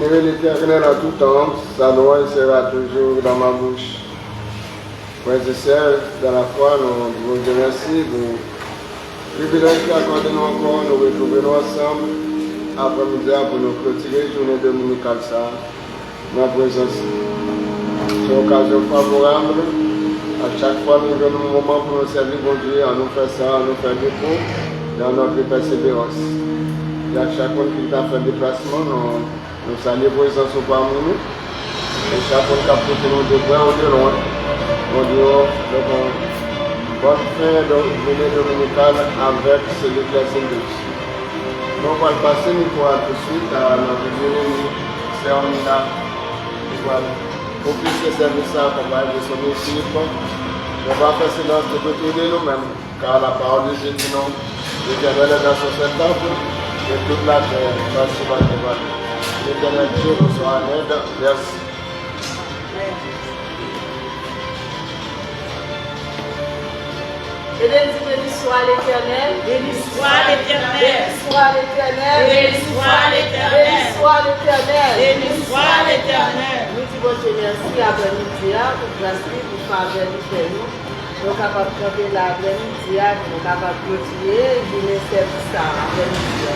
Bénirai l'Éternel en tout temps, sa louange sera toujours dans ma bouche. Frères et sœurs, dans la foi, nous vous remercions pour le privilège qu'accordez-nous encore, nous retrouvons ensemble après-midi pour nous clôturer journée dominicale ça, dans la présence. C'est une occasion favorable. À chaque fois, nous avons un moment pour nous servir bon Dieu, à nous faire ça, à nous faire des cours, dans notre persévérance. Il y a chacun qui a fait des déplacements, nous saluons présence parmi nous. Et chacun qui a porté nous de près ou de loin. Nous disons, bonne fin de journée dominicale avec celui qui est Saint-Denis. Nous allons passer tout de suite à notre journée cérémoniale. Pour plus de service à accompagner de son équipe, on va faire silence tout autour de nous-mêmes, car la parole de Dieu dit non, l'Éternel est dans son temple, et toute la terre va se battre devant lui. L'Éternel Dieu nous soit en aide. Merci. Béni soit l'Éternel. Béni soit l'Éternel. Béni soit l'Éternel. Béni soit l'Éternel. Béni soit l'Éternel. Béni soit l'Éternel. Nous disons Dieu merci après-midi pour grâce pour faveur nous faire nous. Nous sommes capables de camper l'après-midi, nous sommes capables de continuer et service ça après-midi.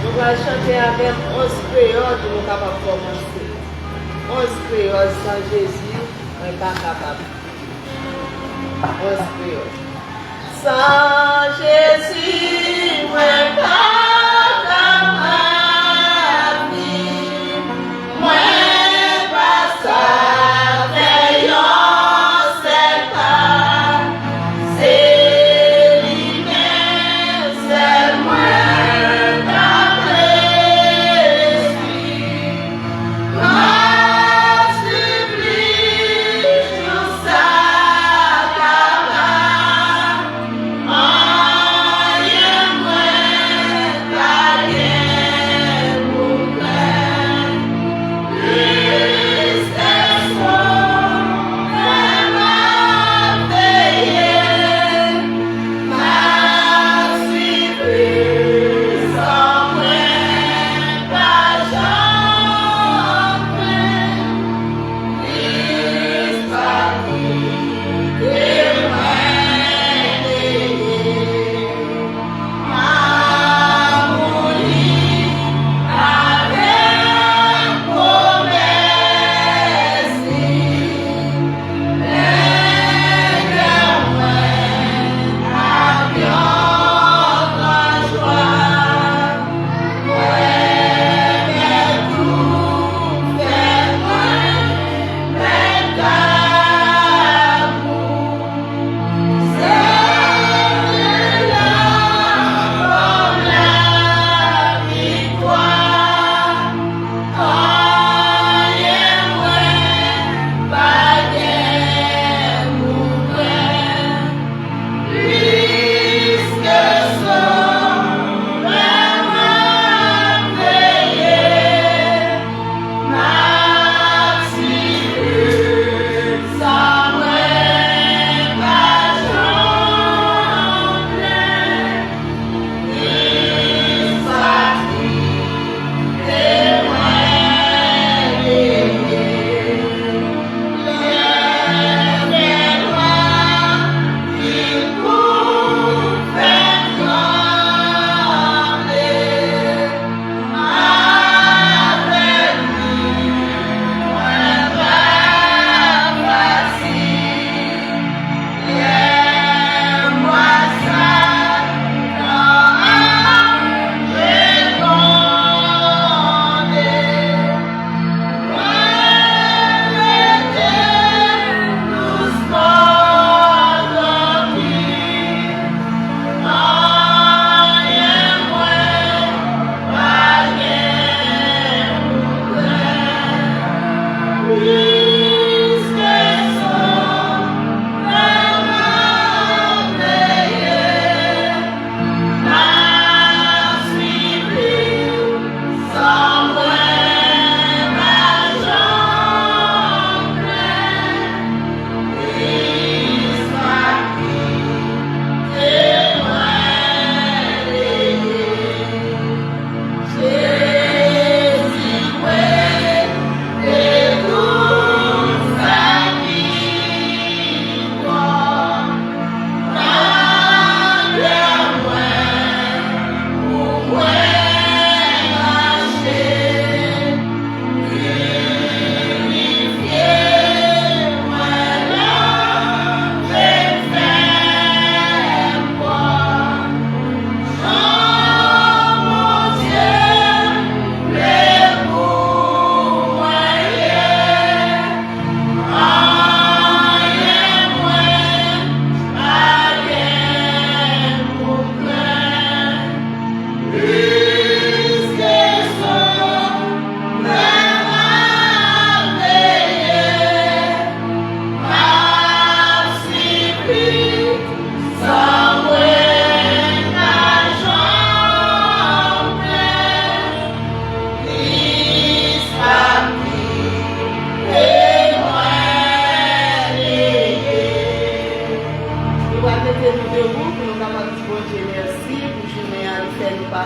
Nous allons chanter avec 11 créoles, nous sommes capables de commencer. 11 créoles sans Jésus, on n'est pas capable. 11 créoles. Sans Jésus, moi pas capable, moi pas ça, veillons, c'est pas, c'est lui-même, c'est moi qu'après suis, moi supplie, tout ça.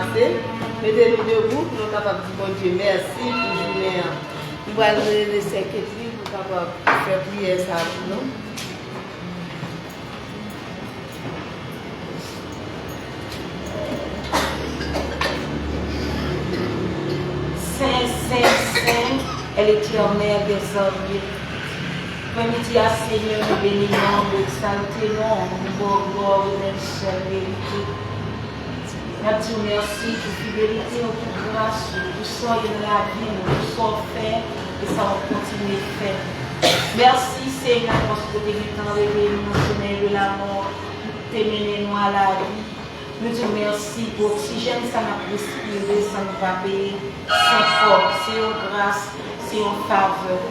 passer. Mettez-nous debout pour nous capables de dire bon Dieu merci pour journée. Nous allons laisser Ketli pour capable faire prier ça pour nous. Saint, Saint, Saint, est l'Éternel des armées. Permettez à Seigneur nous bénir, nous exalter, nous gloire, même seul vérité. Nous disons merci pour fidélité, pour grâce, pour soyez dans la vie, pour soyez fait, et ça va continuer de faire. Merci Seigneur parce que tu es temps réveillé nous sommeil de la mort, tu mené nous à la vie. Nous disons merci pour l'oxygène, ça n'a pas respiré, ça nous va payer. C'est fort, c'est une grâce, c'est une faveur.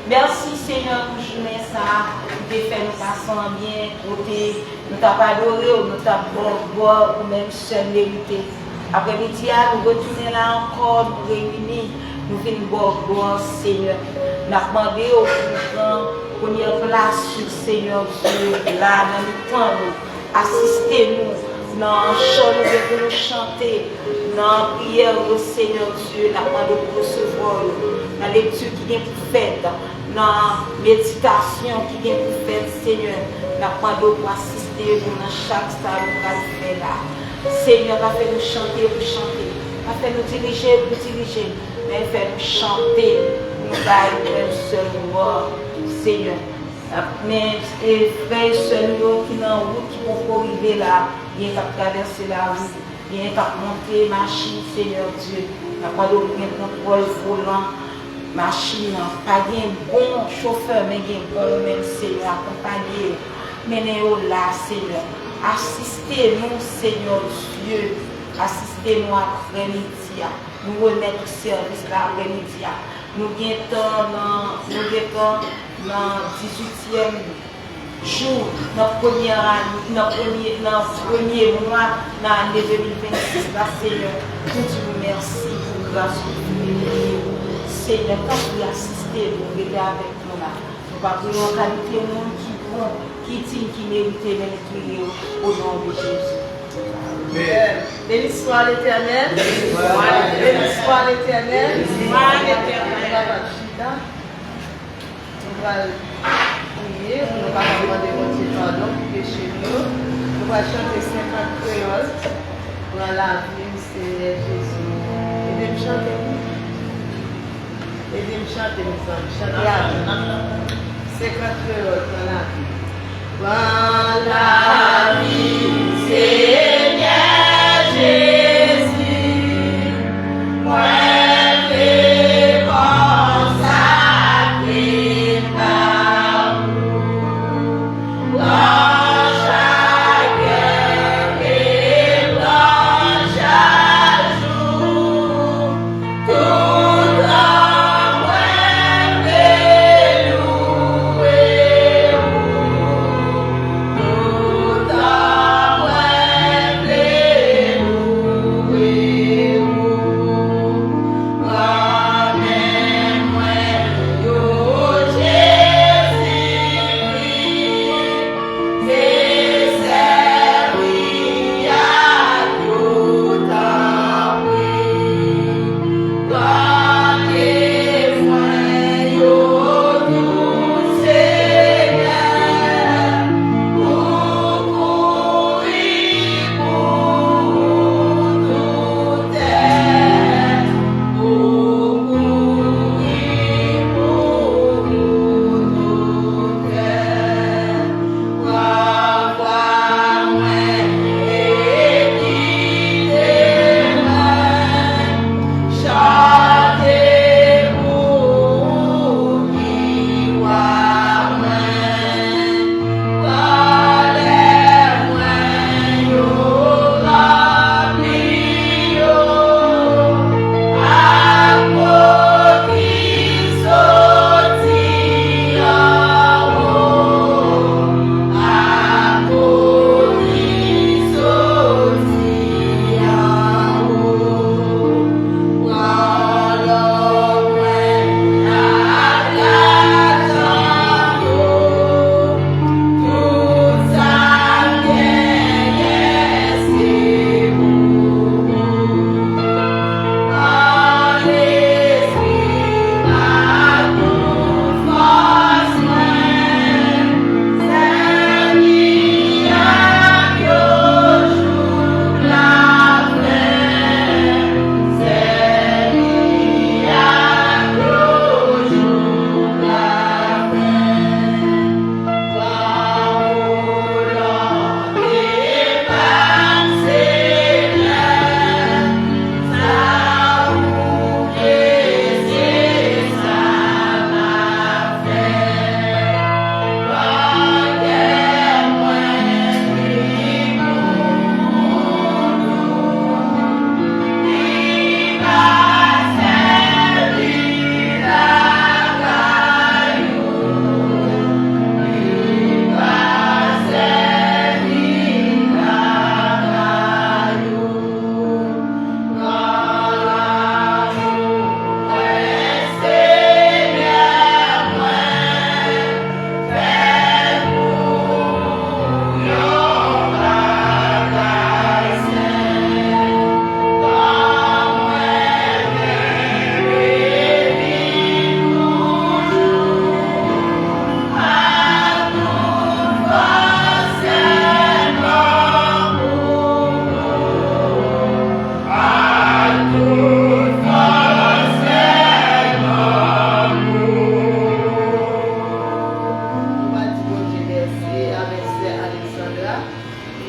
Merci Seigneur pour journée ça, pour te faire nous passer en bien, pour nous t'as adoré, nous t'as boire, ou même seul mérité. Après-midi, nous retournons là encore, nous réunir, nous venons boire, Seigneur. Nous avons demandé au pour qu'on y ait place, Seigneur Dieu, là, dans le temps, assistez-nous. Dans le chant, nous devons chanter. Dans la prière au Seigneur Dieu, nous avons de recevoir. Dans la lecture qui est pour faire, dans la méditation qui est pour faire, Seigneur, nous avons de assister dans chaque stade que nous allons faire là. Seigneur, va faire nous chanter pour chanter. Va faire nous diriger pour diriger. Mais faire nous chanter. Nous allons même seul voir, Seigneur. Mais les frères et sœurs qui sont en route, qui vont arriver là, ils vont traverser la route, ils vont monter machine, Seigneur Dieu. Nous avons un contrôle volant, machine, pas un bon chauffeur, mais un bon même Seigneur, accompagné. Menez-nous là, Seigneur. Assistez-nous, Seigneur Dieu. Assistez-nous après-midi. Nous remettons au service l'après-midi. Nous avons dans le 18e jour, notre premier mois, dans l'année 2026, Seigneur. Nous disons merci pour grâce et Seigneur, quand vous assistez, vous venez avec nous là. Nous ne pouvons pas qualité de monde qui bon, qui digne, qui mérite, mais qui au nom de Jésus. Béni soit l'Éternel. Béni soit l'Éternel. On va prier, on va demander mon Dieu pardon pour pécher nous. On va chanter 50 créoles pour la vie, Seigneur Jésus. Aidez-moi chanter. Aidez-moi chanter, mes amis. Chantez à nous. 50 créoles pour la vie. Pour la vie, Seigneur Jésus. Moi,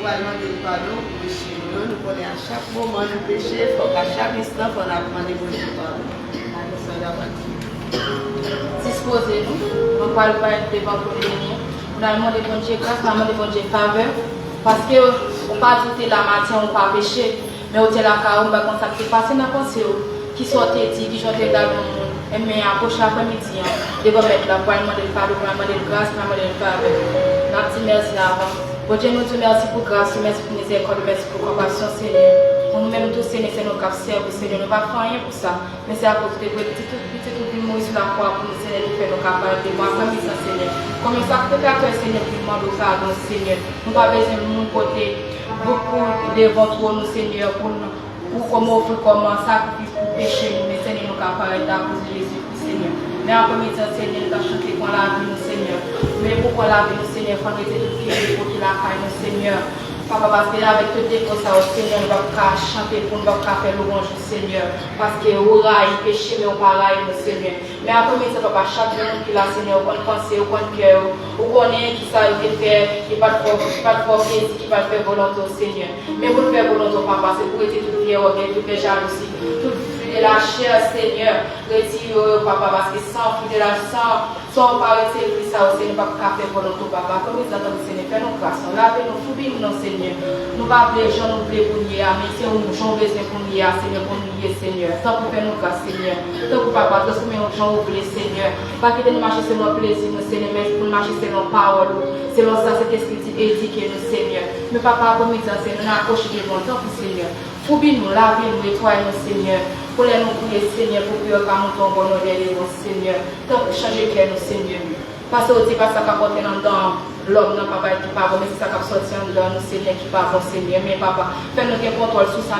Nous allons demander pardon pour le péché. Nous connaissons à chaque moment le péché, à chaque instant, il faut demander pour le pardon. Disposez-nous, on ne parle pas devant le béni. On a demandé bon Dieu grâce, on a demandé bon Dieu faveur. Parce que on ne pas douter la matière, on ne pas pécher. Mais on est là, on va contacter, passer dans la pensée, qui sont dit, qui sont dans le monde. Mais approche l'après-midi, de remettre la voix, demander le pardon, demander le grâce, demander le faveur. Merci avant. Bon Dieu, nous te merci pour grâce, merci pour miséricorde, merci pour compassion, Seigneur. Nous-mêmes tous, Seigneur, c'est nos cap servis, Seigneur. Nous ne pouvons pas faire rien pour ça. Mais c'est à cause de petit tout mourir sur la croix pour nous, Seigneur, nous faire nos capables de moi. Comme ça, Seigneur. Comme ça, peut faire que Seigneur, pour demander pardon, Seigneur. Nous n'avons pas besoin de nous côté beaucoup devant toi, nous, Seigneur, pour comment offrir comme un sacrifice pour pécher, nous, mais Seigneur, nous capables à cause de Jésus, Seigneur. Mais en premier temps, Seigneur, nous avons chanté pour la vie, nous, Seigneur. Mais pourquoi la vie, nous, Seigneur, il faut nous être tout fiers pour qu'il la faille, nous, Seigneur. Papa, parce que avec tout défaut, ça, au Seigneur, nous ne pouvons pas chanter pour nous pas faire louange au Seigneur. Parce que au rail, péché, mais on pareil, nous, Seigneur. Mais après, ça, papa, chaque jour qui l'a, Seigneur, on pensée, on cœur, on connaît qui ça a été fait, qui pas de force, qui va faire volonté au Seigneur. Mais pour faire volonté au Papa, c'est pour être tout fier, tout faire jalousie, tout fruit de la chair, Seigneur. Retire, Papa, parce que sans fruit de la sang, sans pas retirer ça au Seigneur, pas faire volonté au Papa. Comme nous attendons, Seigneur, fais-nous grâce, lavez-nous, foubis-nous, non, Seigneur. Nous va appeler Jean, nous voulons pour nous, mais c'est un Jean besoin pour nous, Seigneur, pour nous, Seigneur. Tant pour faire nous grâce, Seigneur. Tant pour Papa, transformer un Jean oublié, Seigneur. Pas quitter nous marcher selon plaisir, Seigneur, mais pour marcher selon parole, selon ça, c'est ce qu'il dit, éduquer nous, Seigneur. Mais Papa, comme il dit, Seigneur, nous accrocher devant, tant pour Seigneur. Foubis-nous, lavez-nous, nettoyez-nous, Seigneur. Pour les nous prier, Seigneur, pour que nous tombe bon honneur, Seigneur. Tant pour changer cœur, nous, Seigneur. Parce que c'est pas ça qui porte dans l'homme, non, Papa, qui pas bon, mais c'est ça qui sorti en dedans, nous, Seigneur, qui pas bon, Seigneur. Mais Papa, fais-nous qu'il contrôle sous ça,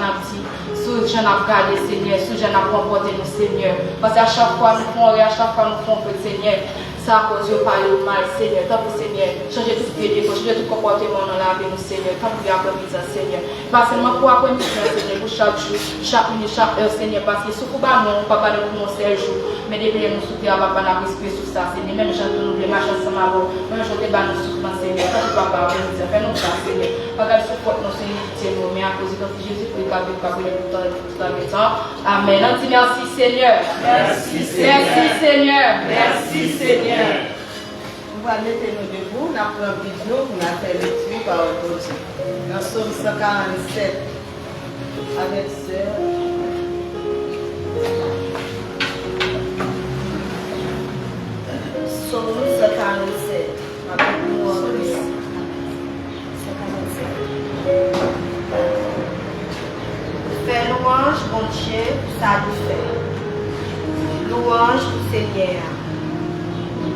sous j'en ai regardé, Seigneur, sous j'en ai comporté, nous, Seigneur. Parce qu'à chaque fois, nous font à chaque fois, nous font peu, Seigneur. Ça cause de parler au mal, Seigneur. Tant pour Seigneur, changer tout péché, changer tout comportement dans la vie, nous, Seigneur. Tant pour l'après-midi, Seigneur. Pas seulement pour l'après-midi, Seigneur, pour chaque jour, chaque minute, chaque heure, Seigneur. Parce que si vous pas mon Papa, nous pouvons faire jour. Mais depuis nous soutenir, Papa, nous respirer sur ça, Seigneur. Même gens nous les marcher ensemble avant, même gens qui nous souffrent, Seigneur. Tant pour Papa, fais-nous grâce, Seigneur. Pas qu'elle supporte nos Seigneur, mais à cause de Jésus, pour le cas de Papa, tout le temps. Amen. On dit merci, Seigneur. Merci, Seigneur. Merci, Seigneur. On va mettre nous debout, on a pris une vidéo, on a fait le truc par aujourd'hui. Dans Somme 147, avec sœur. Somme 147, avec nous en plus. 147. Fais louange, bon Dieu, pour sa fait. Louange pour Seigneur.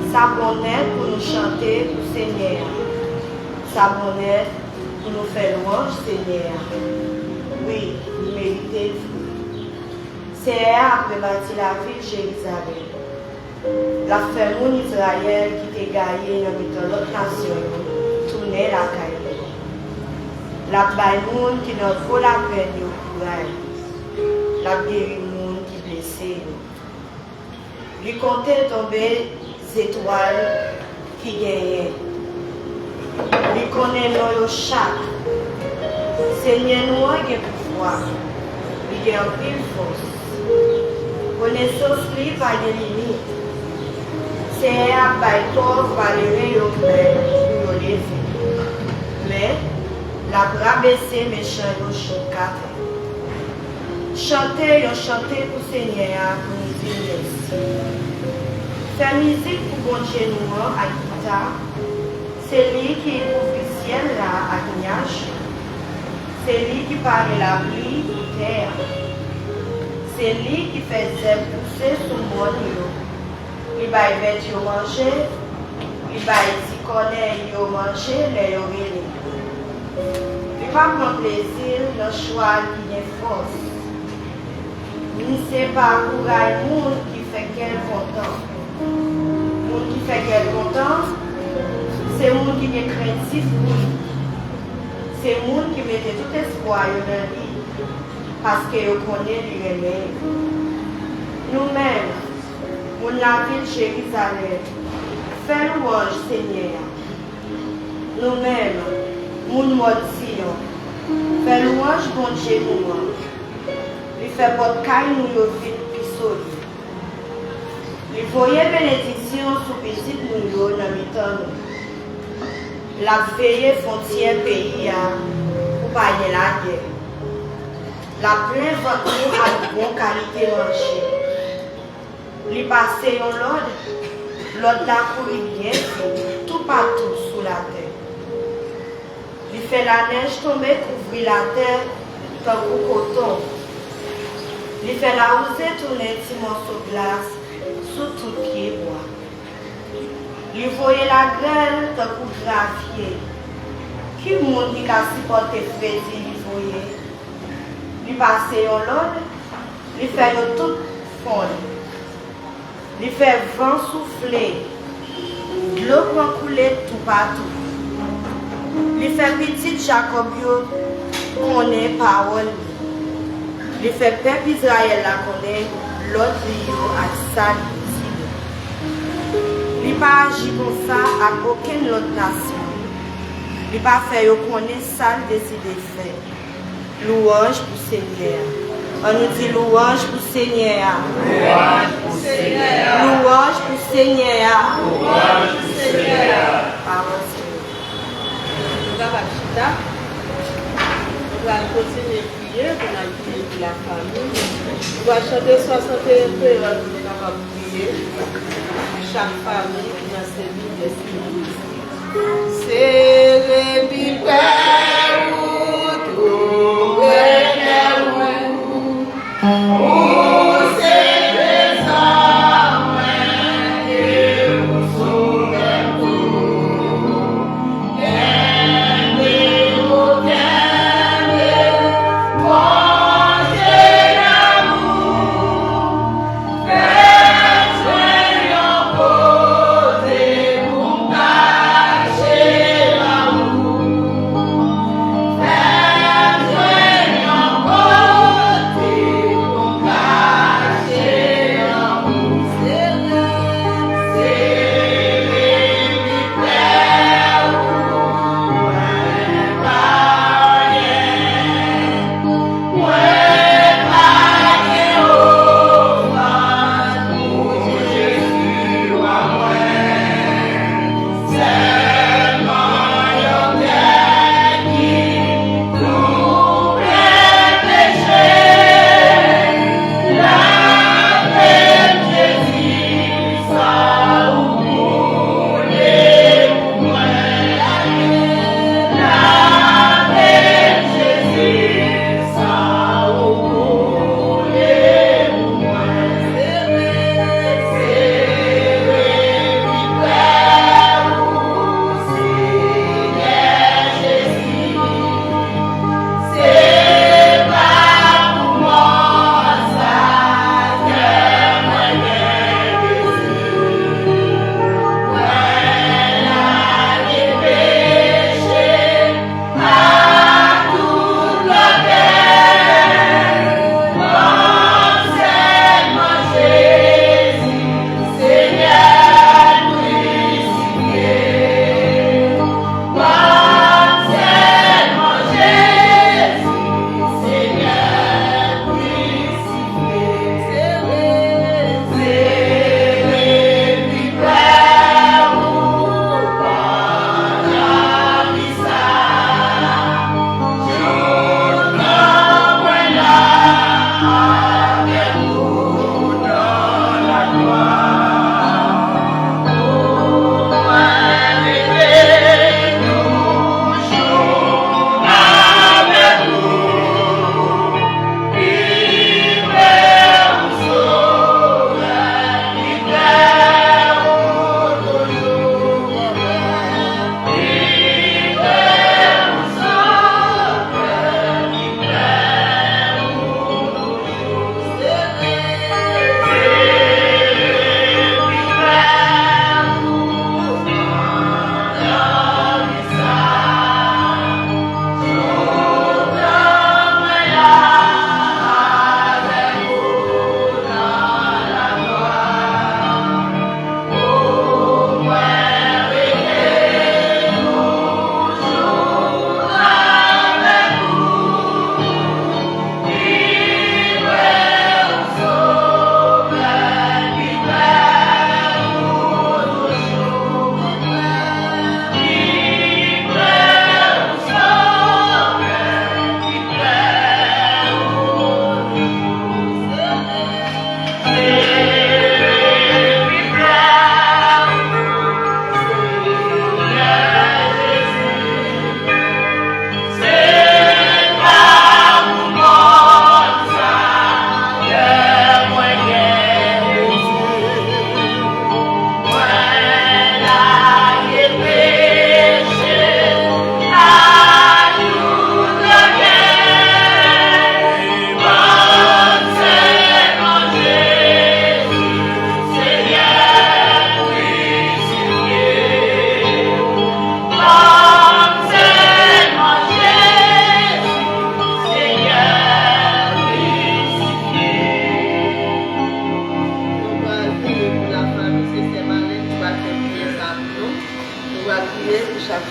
S'abonner pour nous chanter pour Seigneur. S'abonner pour nous faire louange, Seigneur. Oui, vous méritez. C'est après bâti la ville Jérusalem. La ferme Israël qui était gagnée dans l'autre nation, tournait la caille. La baille monde qui n'a pas la peine de courage. La guéri monde qui blessé. Lui comptait tomber étoiles qui gagnaient. Il connaît nos chaque. Seigneur, nous avons pouvoir. Il y a une force. Connaissance libre à des limites. C'est un baïtor valérer au père pour le lever. Mais la bras baissée méchant au chocat. Chanter pour Seigneur pour nous dire merci. Faire musique pour bon Dieu nous à guitare, c'est lui qui ouvre le ciel là à nuage, c'est lui qui parle la pluie pour terre, c'est lui qui fait zèle pousser sur mon monde. Il va y mettre au manger, il va y connaître au manger les oreilles. Il va prendre plaisir dans le choix qui est force. Il ne sait pas pour le monde qui fait quel content. Le monde qui fait qu'elle est content, c'est le monde qui est craintif pour lui. C'est le monde qui met tout espoir dans lui parce qu'il connaît les remèdes. Nous-mêmes, nous la ville Jérusalem, fais louange Seigneur. Nous-mêmes, nous maudissons. Fais louange, bon Dieu, nous. Il fait porte caille, nous, yo vite, pisoli. Il voyait bénédiction sous petite nous, yo, dans le temps. La veille frontière pays, pour pas y la guerre. La plein ventre a de bonne qualité marché. Il passé en l'autre la couru bien, tout partout sous la terre. Il fait la neige tomber, couvrir la terre, tant que coton. Il fait la rosée tourner petit morceau de glace, sous tout pied bois. Il voyait la grêle, tant que gravier. Qui monde qui a supporté Freddy, il voyait. Il passait en l'autre, il fait tout fond. Il fait vent souffler, de l'eau prend couler tout partout. Il fait petit Jacobio, connaît parole. Il fait peuple Israël la connaît, l'autre rio à sa il n'a pas agi comme ça à aucune autre nation. Il n'a pas fait connaître ça, décidé de faire. Louange pour Seigneur. On nous dit louange pour Seigneur. Louange pour Seigneur. Louange pour Seigneur. Louange pour Seigneur. Parole Seigneur. Nous allons chita. Nous allons continuer à prier pour la vie de la famille. Nous allons chanter 61 prières pour nous capables de prier. Chaque famille qui a servi de Seigneur. C'est le pipère ou tout. Sheila.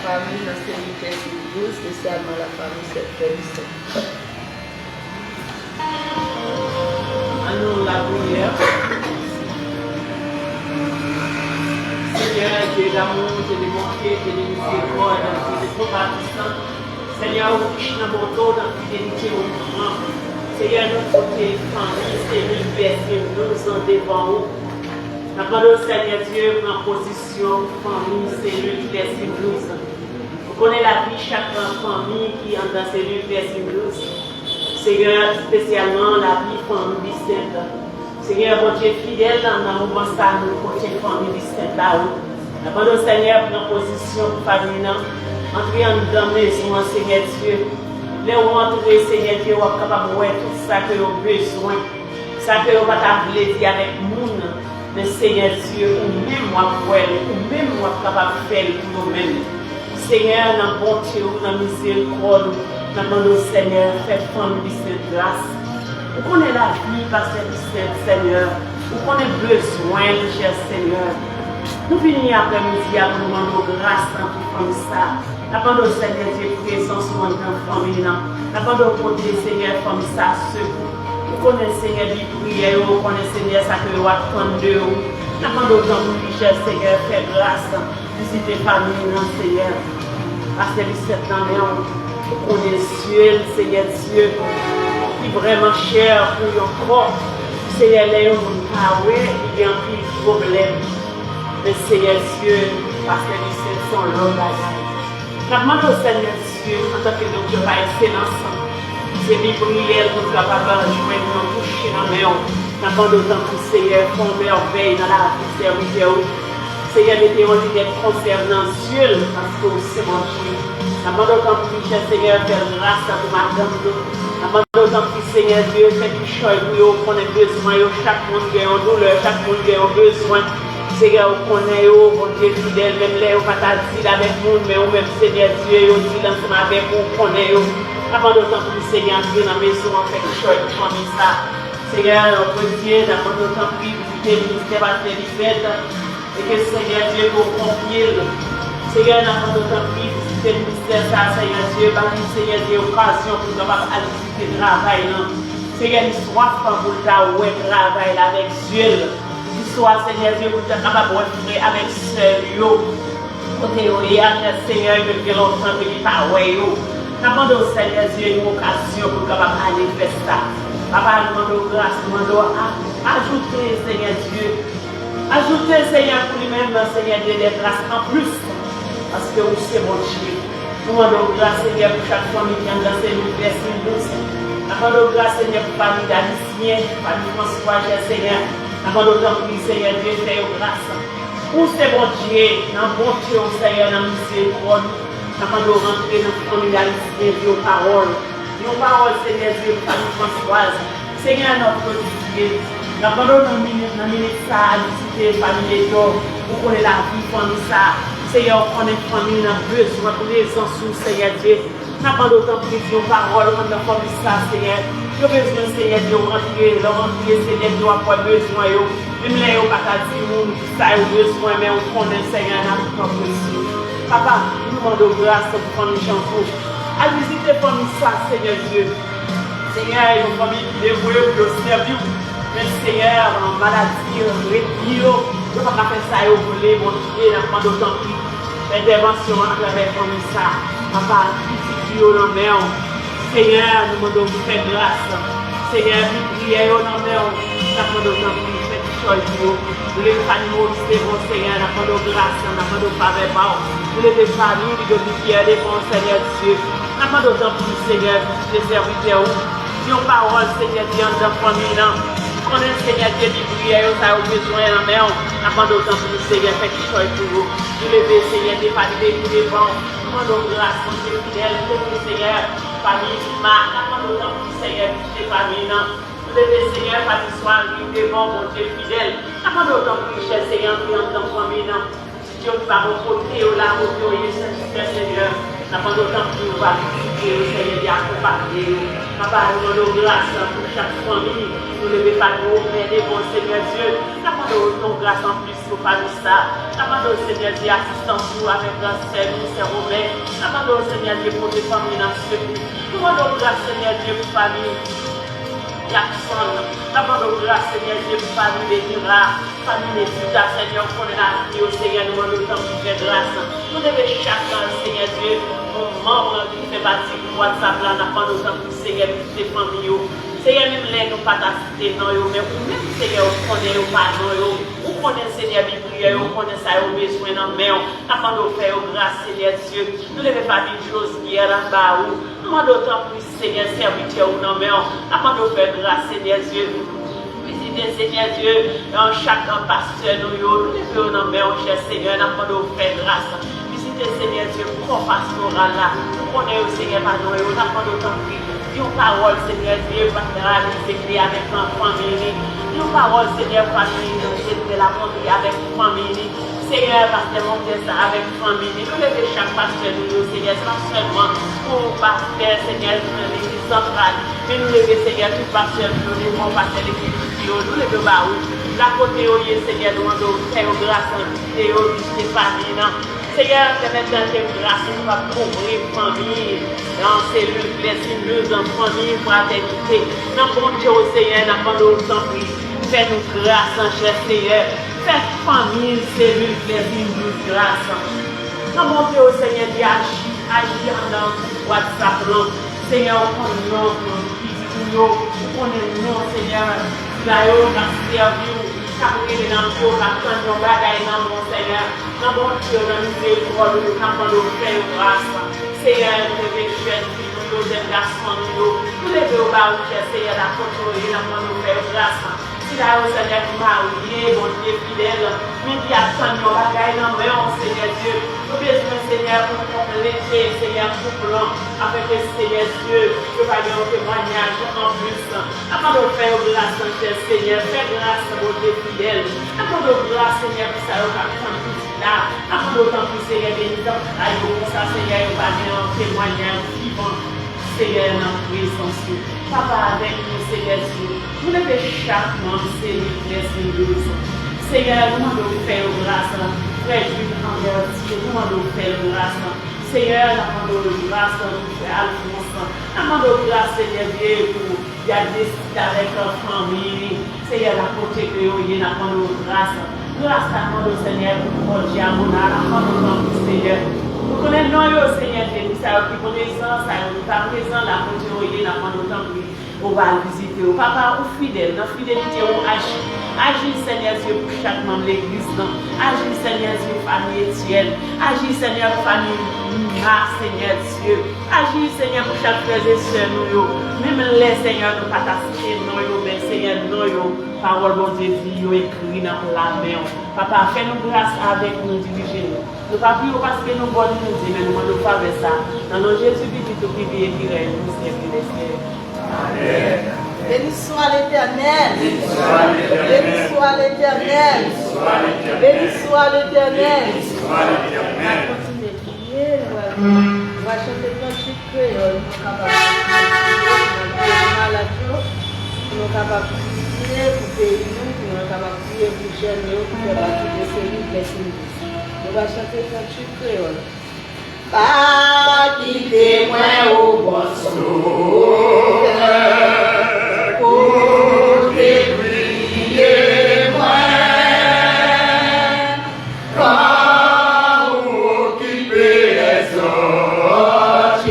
famille dans cellule Persil, spécialement la famille Persil. Allons la prière. Seigneur, Dieu d'amour, Dieu de bonté, Dieu de miséricorde, Dieu de compassion. Seigneur, au riche dans mon dos, dans la fidélité au grand. Seigneur, notre côté famille, Seigneur, verset nous en devant nous. Nous demandons, Seigneur Dieu, pour en position, famille, cellule, verset nous. Vous connaissez la vie de chaque famille qui est dans la cellule, verset nous. Seigneur, spécialement la vie famille Vicente. Seigneur, mon Dieu fidèle, dans le moment ça, nous côté famille Vicente là-haut. Nous demandons, Seigneur, pour en position, famille, entrer en dans la maison, Seigneur Dieu. Là où entrer, Seigneur Dieu, on est capable de voir tout ça que vous avez besoin. Ça que vous avez dire avec nous. Mais Seigneur Dieu, ou même moi, ou même moi, capable de faire pour nous-mêmes. Seigneur, dans la bonté, dans la miséricorde, nous demandons, Seigneur, faites famille de grâce. Vous connaissez la vie, Pasteur Vicente, Seigneur. Vous connaissez besoin, cher Seigneur. Nous finissons après-midi à nous demander grâce dans tout comme ça. Nous demandons, Seigneur Dieu, présence dans la famille. Nous demandons, Seigneur, comme ça, secours. Vous connaissez, Seigneur, les prières, vous connaissez, Seigneur, ça que vous attendez. Nous demandons, cher Seigneur, fais grâce. Visitez la famille, Seigneur. Pasteur Vicente, vous connaissez, Seigneur Dieu, qui est vraiment cher pour your corps. Seigneur, les gens il y a un petit problème. Mais Seigneur Dieu, Pasteur Vicente, sont l'homme d'Agaï. Nous demandons, Seigneur Dieu, en tant que docteur par excellence, c'est des prières pour capables de joindre nos toucher dans les mains. Nous demandons que Seigneur, font merveille dans la vie serviteur. Seigneur, mettez en lumière concernant Dieu, parce que c'est mon Dieu. Nous demandons que cher Seigneur, faire grâce à tout madame. Nous demandons que Seigneur Dieu, fait du choix pour vous, qu'on ait besoin, chaque monde qui a une douleur, chaque monde qui a un besoin. Seigneur, vous connaissez, mon Dieu fidèle, même là, vous ne pouvez pas dire avec nous, mais vous-même, Seigneur Dieu, vous dites ensemble avec vous, vous connaissez. Avant d'autant que Seigneur Dieu, dans la maison, on fait quelque chose pour famille ça. Seigneur, notre Dieu, avant d'autant que visiter le ministère Pasteur Vicente, et que Seigneur Dieu, vous confiez. Seigneur, avant d'autant que visiter le ministère ça, Seigneur Dieu, Seigneur Dieu, occasion pour nous aller visiter le travail. Seigneur, l'histoire pour le travail avec Dieu. L'histoire, Seigneur Dieu, pour nous capable de faire avec seul. Côté, Seigneur, il veut faire longtemps que il pas nous demandons au Seigneur Dieu une occasion pour aller faire ça. Papa, nous demandons grâce, nous demandons ajouter, Seigneur Dieu. Ajouter, Seigneur, pour lui-même, Seigneur Dieu, des grâces en plus. Parce que vous, c'est mon Dieu. Nous demandons grâce, Seigneur, pour chaque famille qui a dans ces universités. Nous demandons grâce, Seigneur, pour la famille d'Alicien, famille François, Seigneur. Nous demandons que Seigneur Dieu, fait grâce. Où c'est mon Dieu, dans bon Dieu, Seigneur, dans la miséricorde. Nous demandons rentrer dans la famille d'Alicien, vos paroles. Vos paroles, Seigneur Dieu, famille Françoise. Seigneur, notre Dieu. Nous demandons dans la minute ça, à visiter la famille d'Or. Vous connaissez la vie, famille ça. Seigneur, on connaît la famille, on a besoin de les sous, Seigneur Dieu. Nous demandons autant de vos paroles, on a famille ça, Seigneur. Nous avons besoin, Seigneur Dieu, de rentrer, Seigneur Dieu, on a besoin. Même là, on ne peut pas dire que ça a besoin, mais on connaît, Seigneur, dans notre besoin. Papa, nous demandons grâce pour famille Chanfou. À visiter la famille ça, Seigneur Dieu. Seigneur, il y a une famille qui dévouée pour le servir. Mais Seigneur, en maladie, en répit, nous ne pouvons pas faire ça et vous voulez, mon Dieu, nous demandons tant pis. L'intervention à travers la famille ça. Papa, petit Dieu, nous demandons. Seigneur, nous demandons vous faire grâce. Seigneur, nous prions, nous demandons. Nous demandons tant pis, faites chose pour nous. Nous les familles, c'est bon, Seigneur, nous demandons grâce, nous demandons faveur. Nous les familles, nous demandons prière, bon Seigneur Dieu. Nous demandons tant pis, Seigneur, les serviteurs. Nos paroles, Seigneur Dieu, dans la famille. Nous connaissons, Seigneur Dieu, les prières, nous avons besoin de la main. Nous demandons tant pis, Seigneur, faites chose pour nous. Nous les Seigneur, des familles, nous les vents. Nous demandons grâce, mon Dieu fidèle, Seigneur, famille, nous demandons tant pis, Seigneur, des familles. Levé Seigneur, pas ce soir, devant mon Dieu fidèle. N'a pas d'autant que cher Seigneur, qui est dans la famille. Si Dieu va mon côté, là, mon Dieu, Seigneur. N'a pas d'autant que nous va visiter, Seigneur, d'accompagner. N'a pas de grâce pour chaque famille. Nous ne devons pas nous offrir, bon Seigneur Dieu. N'a pas d'autant grâce en plus. pour famille ça. Demandons Seigneur Dieu assistance pour avec grâce ministère Robert. Demandons Seigneur Dieu pour les familles dans ce pays. Nous demandons grâce Seigneur Dieu pour famille Jackson. Demandons grâce Seigneur Dieu pour famille Bénira. Famille Médita, Seigneur, qu'on est là, au Seigneur, nous demandons autant de grâce. Nous devons chacun, Seigneur Dieu, mon membre qui fait partie de WhatsApp là, n'a pas autant de Seigneur, de famille. Seigneur, même les nous pas t'assister dans eux, mais même Seigneur, on connaît eux pas dans eux. On connaît Seigneur, Biblique, on connaît ça, on besoin dans main. Afin de faire grâce, Seigneur Dieu. Nous ne devons pas dire chose qui est en bas. Nous demandons autant plus, Seigneur, serviteur ou dans main. Afin de faire grâce, Seigneur Dieu. Seigneur Dieu, dans chaque pasteur, nous devons nous mettre, cher Seigneur, afin de faire grâce. Visitez, Seigneur Dieu, pour pastoral là. Nous connaissons, Seigneur, pas nous, nous avons de temps pris. Nos paroles, Seigneur Dieu, pasteur, nous écrit avec la famille. Nos paroles, Seigneur, famille, nous écrit la famille avec la famille. Seigneur, pasteur, monter ça avec la famille. Nous devons chaque pasteur, nous, Seigneur, non seulement pour pasteur, Seigneur, l'église centrale, mais nous devons, Seigneur, tout pasteur, nous devons passer l'église. Nous devons voir la côté où Seigneur nous demandons faire grâce à Théo, famille. Seigneur, permettez que grâce nous va couvrir famille, dans cellules, les dans famille, fraternité. Dans bon Dieu, Seigneur, n'a pas d'autant pris. Fais-nous grâce, cher Seigneur. Fais famille, cellules, les grâce. Dans bon Dieu, Seigneur, agis dans WhatsApp. Seigneur, on est non, Seigneur. La yo n'a servi capter dans le la canne bagaille dans mon Seigneur dans mon Dieu dans miséricorde nous capable de faire grâce Seigneur nous devons faire nous jeunes garçons nous devons pas Seigneur la contrôler dans faire grâce si la yo Seigneur qui marié bon Dieu fidèle mais qui attend nos bagaille dans mon Seigneur Dieu nous besoin Seigneur pour compléter Seigneur couple avec le Seigneur Dieu que va y avoir témoignage en plus afin de faire grâce cher Seigneur fais grâce mon Dieu fidèle afin de grâce Seigneur pour ça va prendre tout là afin d'autant plus Seigneur bénissant aïe pour ça Seigneur va bien un témoignage vivant Seigneur dans présence Papa avec nous Seigneur Dieu nous devons chaque membre Seigneur Seigneur nous devons faire grâce frère Jules Converti nous devons faire grâce Seigneur nous devons grâce frère Alphonse nous devons grâce Seigneur Dieu pour y a décidé avec la famille Seigneur la côté que nous devons grâce grâce à nous Seigneur pour le diamona nous Seigneur nous connaissons nous Seigneur qui connaissent ça nous pas présent la côté nous devons on va visiter au papa ou fidèle, dans fidélité ou agis Seigneur Dieu pour chaque membre de l'église, agis Seigneur Dieu famille Étienne, agis Seigneur famille Mars Seigneur Dieu, agis Seigneur pour chaque frère et soeur nous, même les Seigneur nous pas t'assister nous, mais Seigneur nous, parole bon Dieu dit, écrit dans la main. Papa, fais-nous grâce avec nous diriger nous. Nous pas plus parce que nous bonnes nous dire, mais nous ne pas faire ça. Dans le Jésus-Christ, tout privé et qui règne, nous servir. Amen. Béni soit l'Éternel. Béni soit l'Éternel. Béni soit l'Éternel. On va continuer de prier. On va chanter le cantique créole. Nous sommes capables de prier pour pays, nous sommes capables de prier pour jeunes, pour faire partie de celui qui on va chanter le cantique créole. Pas quitter-moi au bon saut. Pour te prier, moi, quand occuper les autres,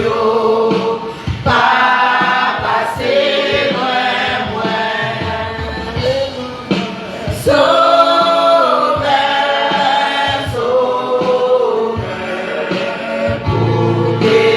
pas passer moi, sauver, pour te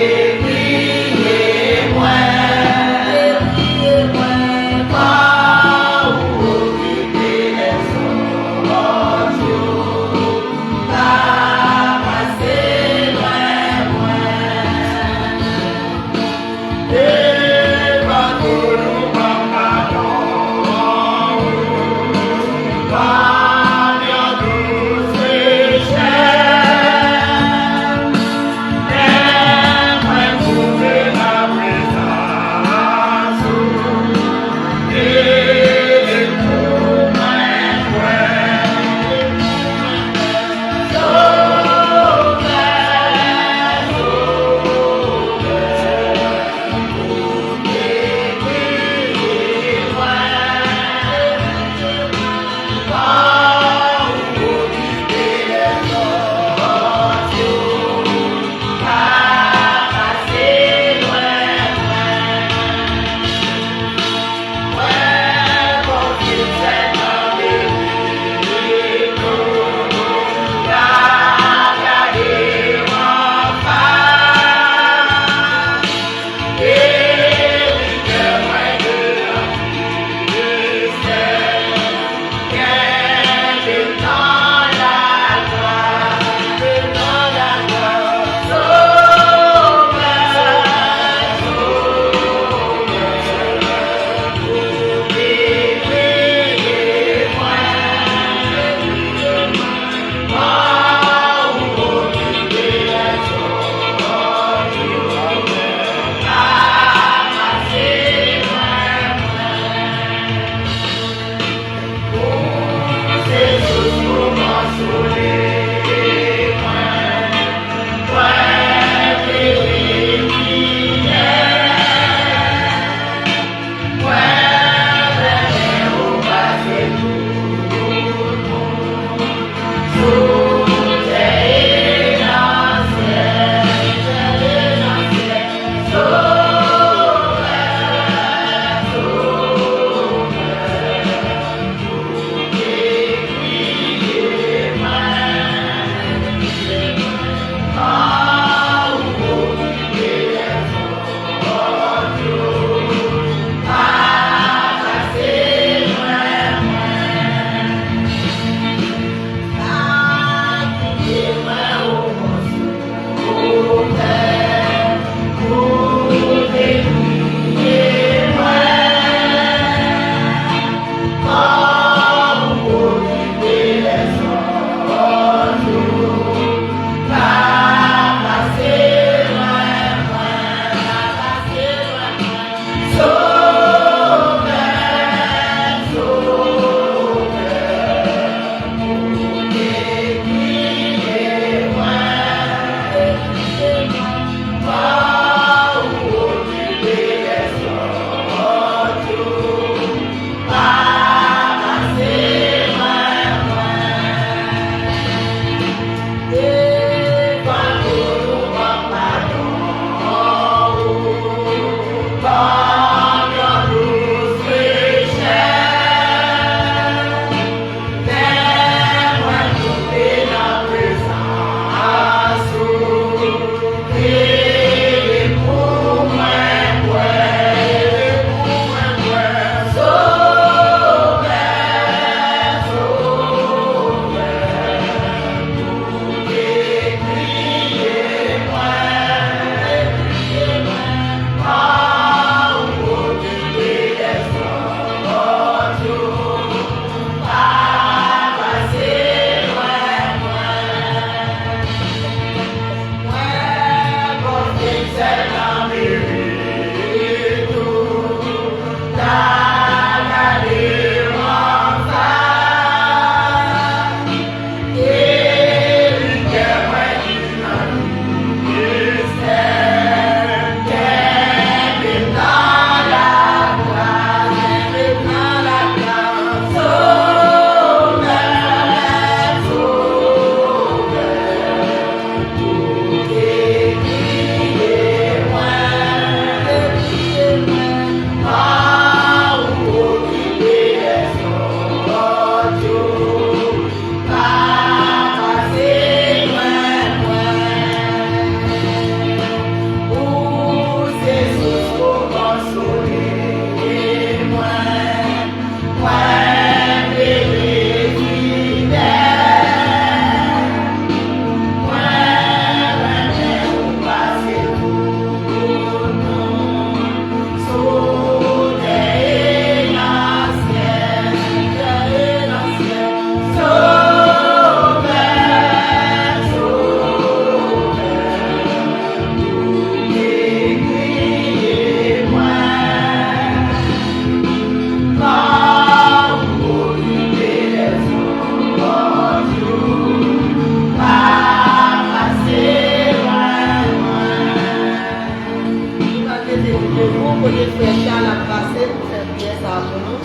frère Charles a passé pour faire bien ça pour nous.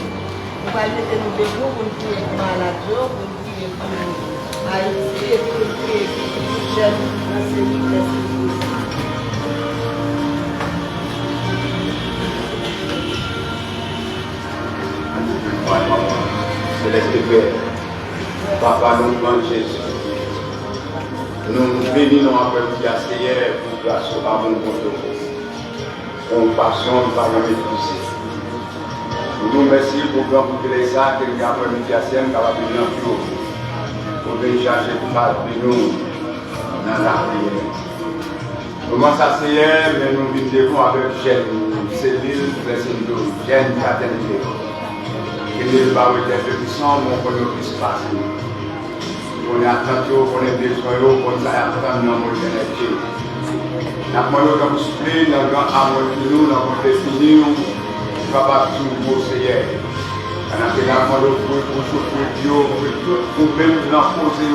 On va mettre nous debout pour nous prier pour maladie, pour nous prier pour Haïti et pour nous prier pour les jeunes dans ces villes. Céleste Père, Papa, nous demandons Jésus. Nous bénissons après le hier pour grâce à mon compte. Compassion, nous allons mépriser. Nous nous remercions pour l'Église qui a permis de faire capable de nous pour venir chercher pour nous dans la prière. Comment ça c'est hier, mais nous venons avec Jeanne, Céline, Blessing, Jeanne, Fraternité. Et les barreaux étaient puissants, mais on connaît plus facile. On est attentif, on est besoin, on est attentif, on est connecté. Nous avons comme soufflé, nous avons amour de nous, nous avons défini, nous avons tout beau Seigneur. Nous avons demandé pour souffrir Dieu, pour même l'imposer.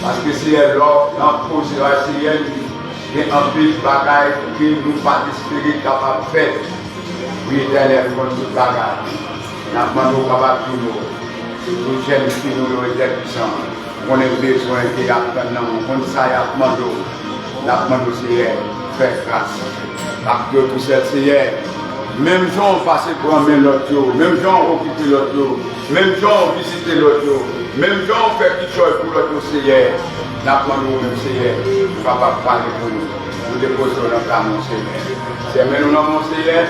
Parce que c'est l'ordre, l'imposer, Seigneur, il y a un peu de bagaille que nous participer capable de faire. Oui, éternel, pour toute bagaille. Nous avons capable de tout. Nous j'aime qui nous est puissant. On a besoin de l'apprendre, on sait apprendre. L'apprendre Seigneur, faire grâce. Parce que tout ça, Seigneur, même gens passent pour amener l'autre, même gens occuper l'autre, même gens visiter l'autre, même gens faire quelque chose pour l'autre Seigneur. L'apprendre même Seigneur, Papa parler pour nous. Nous déposons notre âme, Seigneur. C'est maintenant mon Seigneur.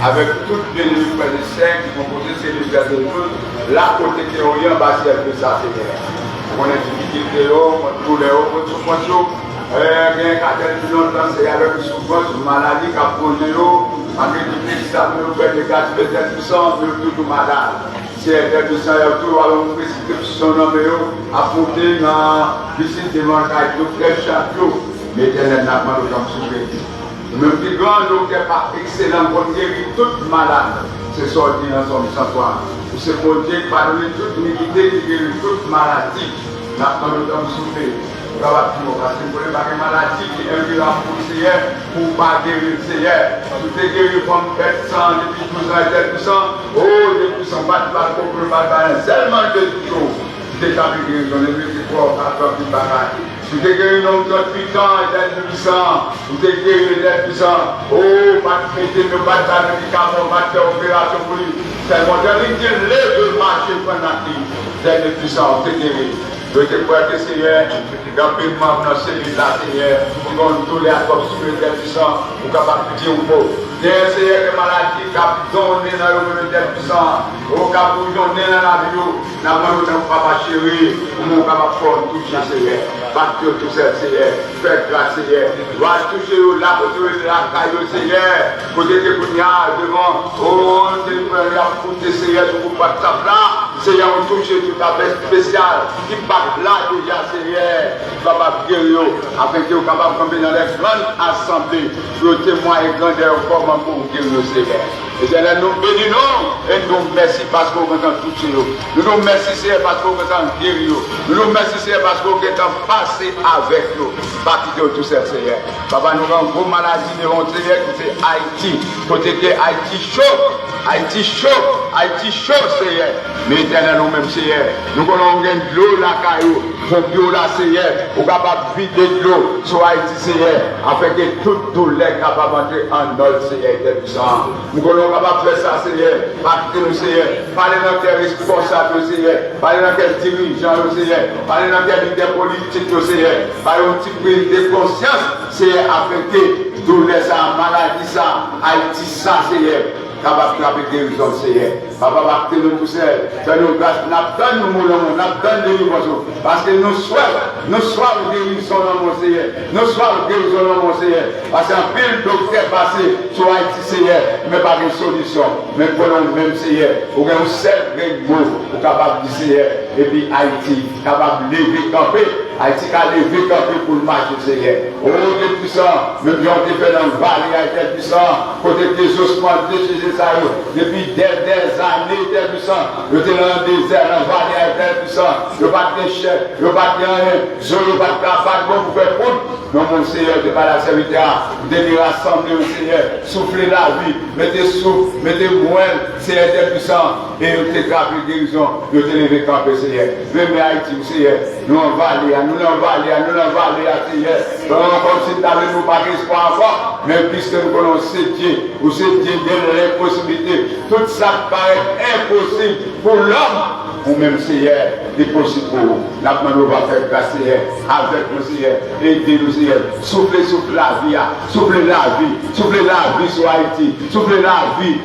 Avec toutes les frères et sœurs qui composent ces frères de nous, là côté théorien, bah c'est un peu ça, Seigneur. On a des difficultés, on a tous les hauts, on a tout le monde. Bien qu'à tel longtemps, c'est avec une souffrance, une maladie qui a posé l'eau, avec tout ça, nous faisons des gars qui sont puissants, nous tout malade. Si elle est puissante, il y a tout, alors on précise son nom, à porter dans la visite de Mancaille, tout le château, mais elle n'a pas de temps souffrir. Même plus grand docteur pas excellent pour guérir toute malade, c'est sorti dans son savoir. C'est pour Dieu qui pardonne toute iniquité, qui guérit toute maladie. N'a pas de temps souffrir. Parce que pour les maladies qui est la poussière pour ne pas guérir le Seigneur. Tout est guéri comme bête sang depuis 12 ans et puissant. Oh, des puissants, pas de mal, pour le mal, seulement de tout. C'est ta guérison, les petits corps, à toi, plus bagaille. Tout est guéri dans notre puissant et puissant. Tout est guéri d'être puissant. Oh, pas de métier, ne pas de médicaments, pas de opération pour lui. C'est mon dernier qui lève le marché pendant qu'il est puissant, c'est guéri. Je te crois que Seigneur, rapidement dans celui-là, Seigneur, pour qu'on tous les accords sur le puissant, pour qu'on puisse dire un mot. Seigneur, les maladies qui ont donné dans le même puissant, au cas où ils ont donné dans la vie, nous avons papa chéri, pour nous capables de toucher, Seigneur. Parce que tout ça, Seigneur, faites grâce, Seigneur. Va toucher la côté de la caille, Seigneur. Côté de Kounia, devant, oh, c'est le premier à foutre, Seigneur, sur le WhatsApp là. Seigneur, on touche tout à fait spécial, qui part là déjà, Seigneur, papa guérir, afin que vous capable de tomber dans les grandes assemblées, pour témoigner grandeur comment pour guérir, Seigneur. Éternel, nous bénissons et nous merci parce que vous avez touché nous. Nous nous remercions, Seigneur, parce que vous avez guéri nous. Nous nous remercions, Seigneur, parce que vous avez passé avec nous. Partie de tout ça, Seigneur. Papa, nous avons une grosse maladie devant Seigneur qui c'est Haïti. Côté que Haïti chaud, Haïti chaud, Haïti chaud, Seigneur. Mais éternel, nous-mêmes, Seigneur, nous avons de l'eau là, caillou. Pour Dieu là, Seigneur, vous capable de vider de l'eau sur Haïti, Seigneur, afin que toute douleur capable d'entrer en notre Seigneur est puissant. Nous sommes capables de faire ça, Seigneur. Parlez-nous, Seigneur. Parlez dans quel responsable, Seigneur. Parlez dans quel dirigeant, Seigneur. Parlez dans quel leader politique, Seigneur. Parlez dans quelle prise de conscience, Seigneur, afin que douleur ça, maladie ça, Haïti ça, Seigneur. Capable de frapper guérison, Seigneur. Papa, va nous tout seul. Donne-nous grâce. Nous moulons, nous guérison. Parce que nous soyons guérison dans mon Seigneur. Nous soyons guérison dans mon Seigneur. Parce qu'un pile docteur passé sur Haïti, Seigneur, mais pas de solution. Mais pour nous-mêmes, Seigneur, pour un seul mot, pour capable de Seigneur. Et puis Haïti, capable de lever, camper. Haïti a levé camper pour le marché, Seigneur. Oh, Dieu puissant, même si on te fait dans le vallée, Dieu puissant, côté des ossements de Jésus, depuis des années, Dieu puissant, je te dans le désert, dans le vallée, Dieu puissant, je ne pas de chef, je ne pas de rien, je ne pas de capable, pour faire compte. Non, mon Seigneur, de pas la serviteur, de les rassembler au Seigneur, soufflez la vie, mettez souffle, mettez moelle, Seigneur, Dieu puissant, et vous te grappez guérison, vous te levez camper, Seigneur. Venez Haïti, Seigneur, nous en vallée, Seigneur, comme si nous n'avions pas d'espoir encore, mais puisque nous connaissons Dieu, ou c'est Dieu de l'impossibilité, tout ça paraît impossible pour l'homme. Ou même Seigneur, c'est possible pour vous. La demande va faire grâce, Seigneur, avec nous, Seigneur, aidez-nous, Seigneur. Soufflez la vie, soufflez la vie sur Haïti, soufflez la vie,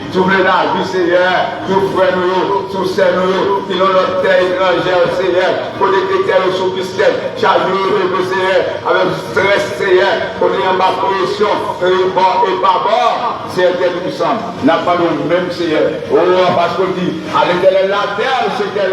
Seigneur. Nous frères, nous, sous ces nous, qui ont notre terre étrangère, Seigneur, pour les terres sous Christelle, chargez-nous, Seigneur, avec stress, Seigneur, pour les en bas pression, bord et pas bord, Seigneur, nous sommes. N'a pas nous même, Seigneur. Oh, parce qu'on dit, à l'intérieur de la terre, c'est qu'elle et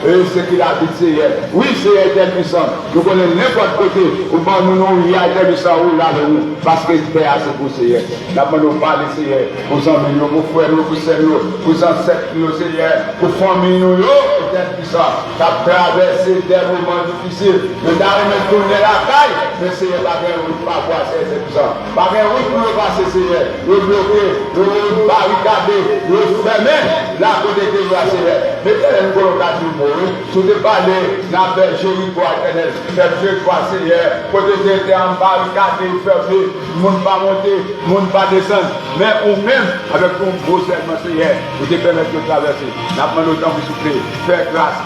ce qu'il habite, Seigneur. Oui, c'est éternel puissant. Nous connaissons n'importe côté où nous y a éternel puissant ou là nous. Parce que c'est assez pour Seigneur. Là, nous parler, Seieur, pour amis, pour frères, pour sœurs, pour ancêtres, Seieur, pour famille, nous, éternel puissant. Tu as traversé des moments difficiles. Nous avons tourné la taille, mais Seigneur, pas de route, pas voir, c'est puissant. Pas de route pour nous passer, Seigneur. Nous bloquer, nous barricader, nous fermer la côté de la Seigneur. Mettez-les colocation pour eux, tout est parlé dans la Jéricho éternel, faire quoi Seigneur, côté de en barricade, fermé, le monde pas monter, le monde pas descendre, mais ou même avec ton gros serment Seigneur, vous te permettre de traverser, n'a pas le temps de souffler, faire grâce,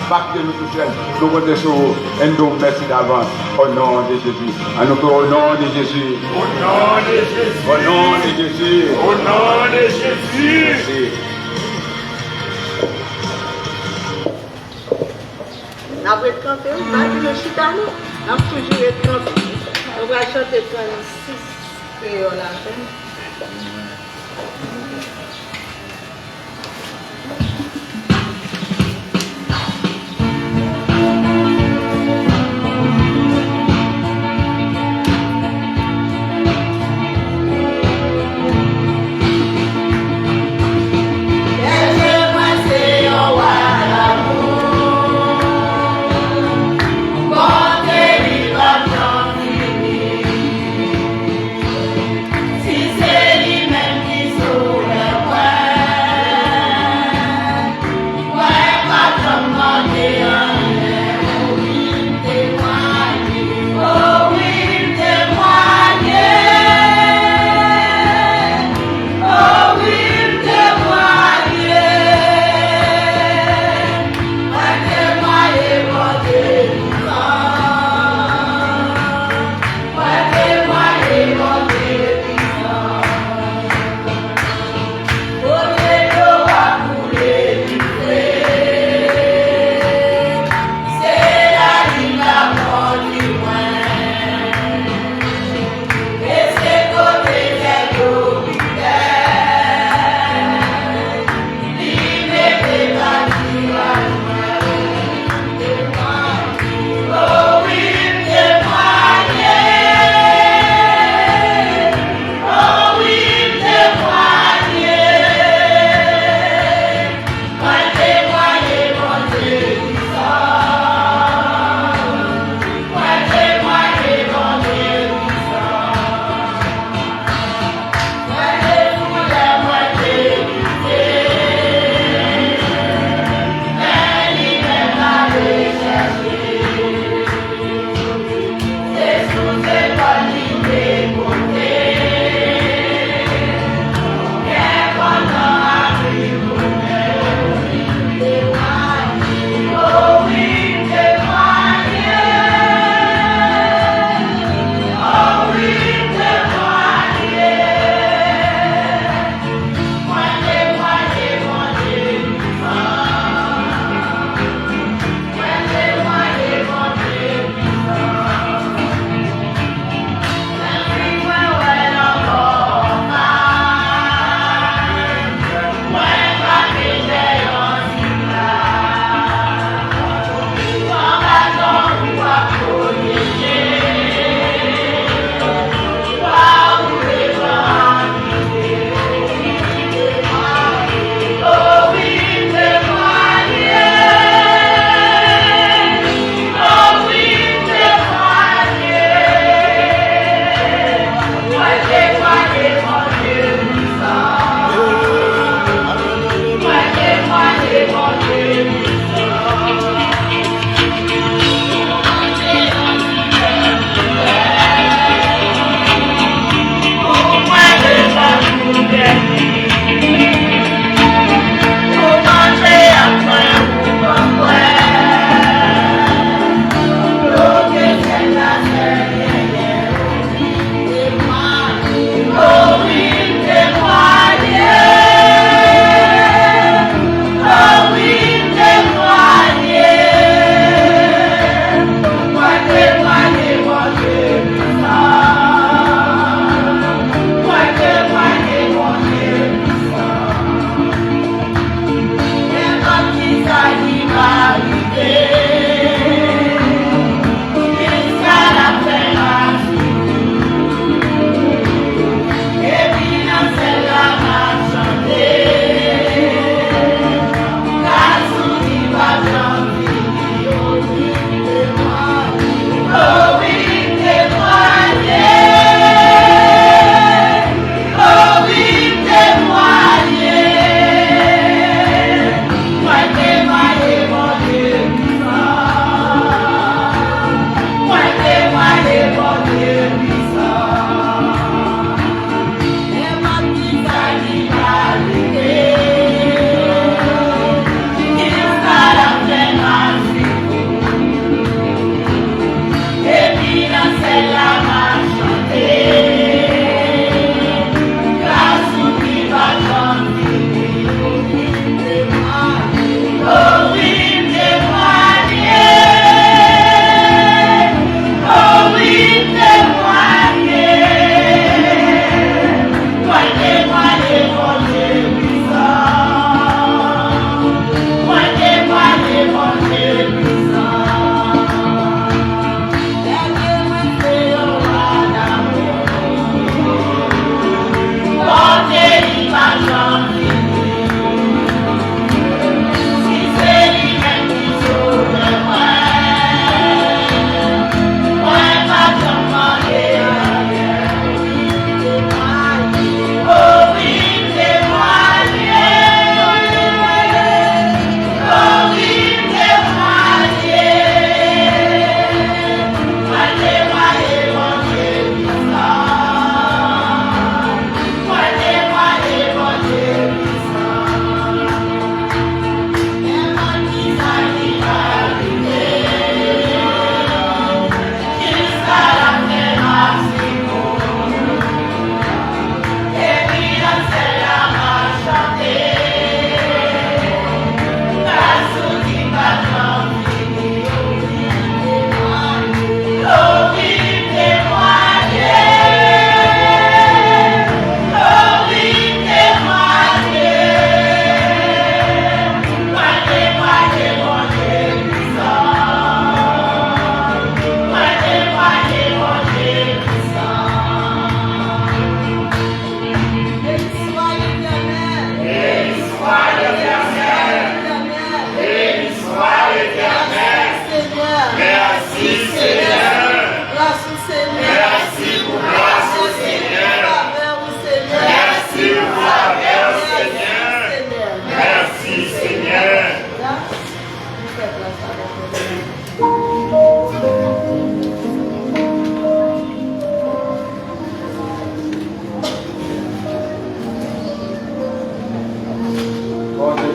pacter nous tous nous comptons sur vous, et nous merci d'avance, au nom de Jésus, à nous au nom de Jésus, au nom de Jésus, au nom de Jésus, au nom de Jésus. Merci. Après camper, on va dire le chitano. On a toujours été campé. On va chanter 36 créoles à peine. Si c'est lui-même qui sauve.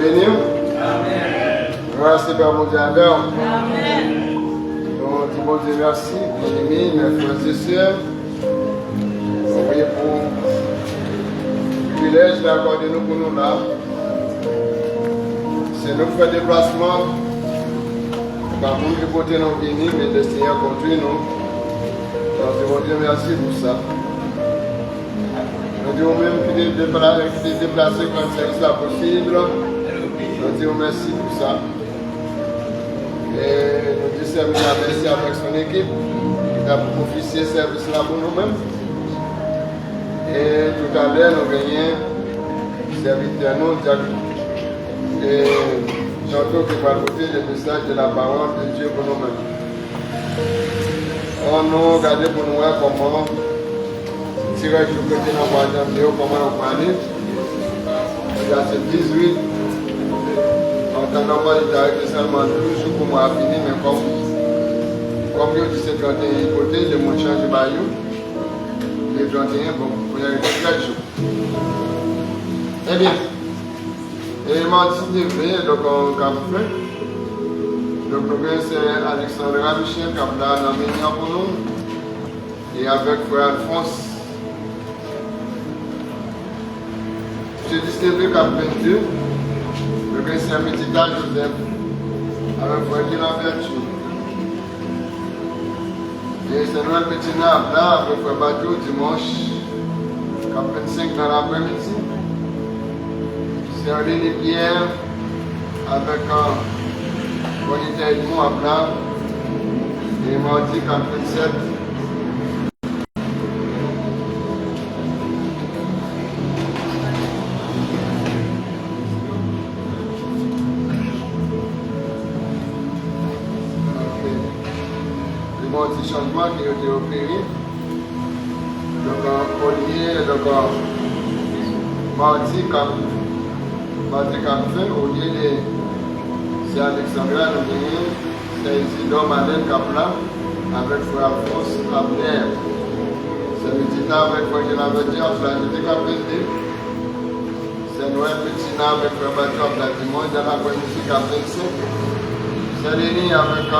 bénir. Merci Père mon Dieu. Amen. Nous disons bon Dieu merci, bien-aimés, mes frères et sœurs. Nous prions pour le privilège d'accorder nous pour nous là. C'est nous faire déplacement. Par contre, le côté nous venir, mais le Seigneur conduit nous. Nous disons Dieu merci pour ça. Nous disons même qu'il est déplacé quand c'est possible. Nous disons merci pour ça. Et nous disons merci avec son équipe qui a officié ce service là pour nous-mêmes. Et tout à l'heure, nous gagnons serviteur nous et tantôt qui va écouter le message de la parole de Dieu pour nous-mêmes. On nous regarde pour nous voir comment tirer du côté de notre vidéo, comment on parle. Verset 18. En temps normal, il est arrêté seulement 12 jours pour moi à finir, mais comme il dit c'est 31 côté, le monde change de baillot. Les 31, bon, il y a 4 jours. Eh bien, et mardi dernier, donc on a fait. Donc nous avons c'est Alexandra Michel qui a fait un média pour nous. Et avec frère Alphonse. Je distribué comme 22. Le c'est un petit âge Joseph avec frère qui l'a vertu. Et c'est un petit nappe là avec frère Badou dimanche, qui a 25 dans l'après-midi. C'est un lit de pierre avec un bonité de mou à plat. Et mardi 47. Petit changement qui a été opéré. Donc, Olivier, donc, mardi 40, au lieu de c'est Alexandra, c'est Isidore Madeleine Kaplan avec frère Alphonse Abner. C'est le petit avec frère Genavedia, c'est la petite Kaplan. C'est Noël Petit avec frère Badou, la dimanche, dans la musique Kaplan 5. C'est Lénie avec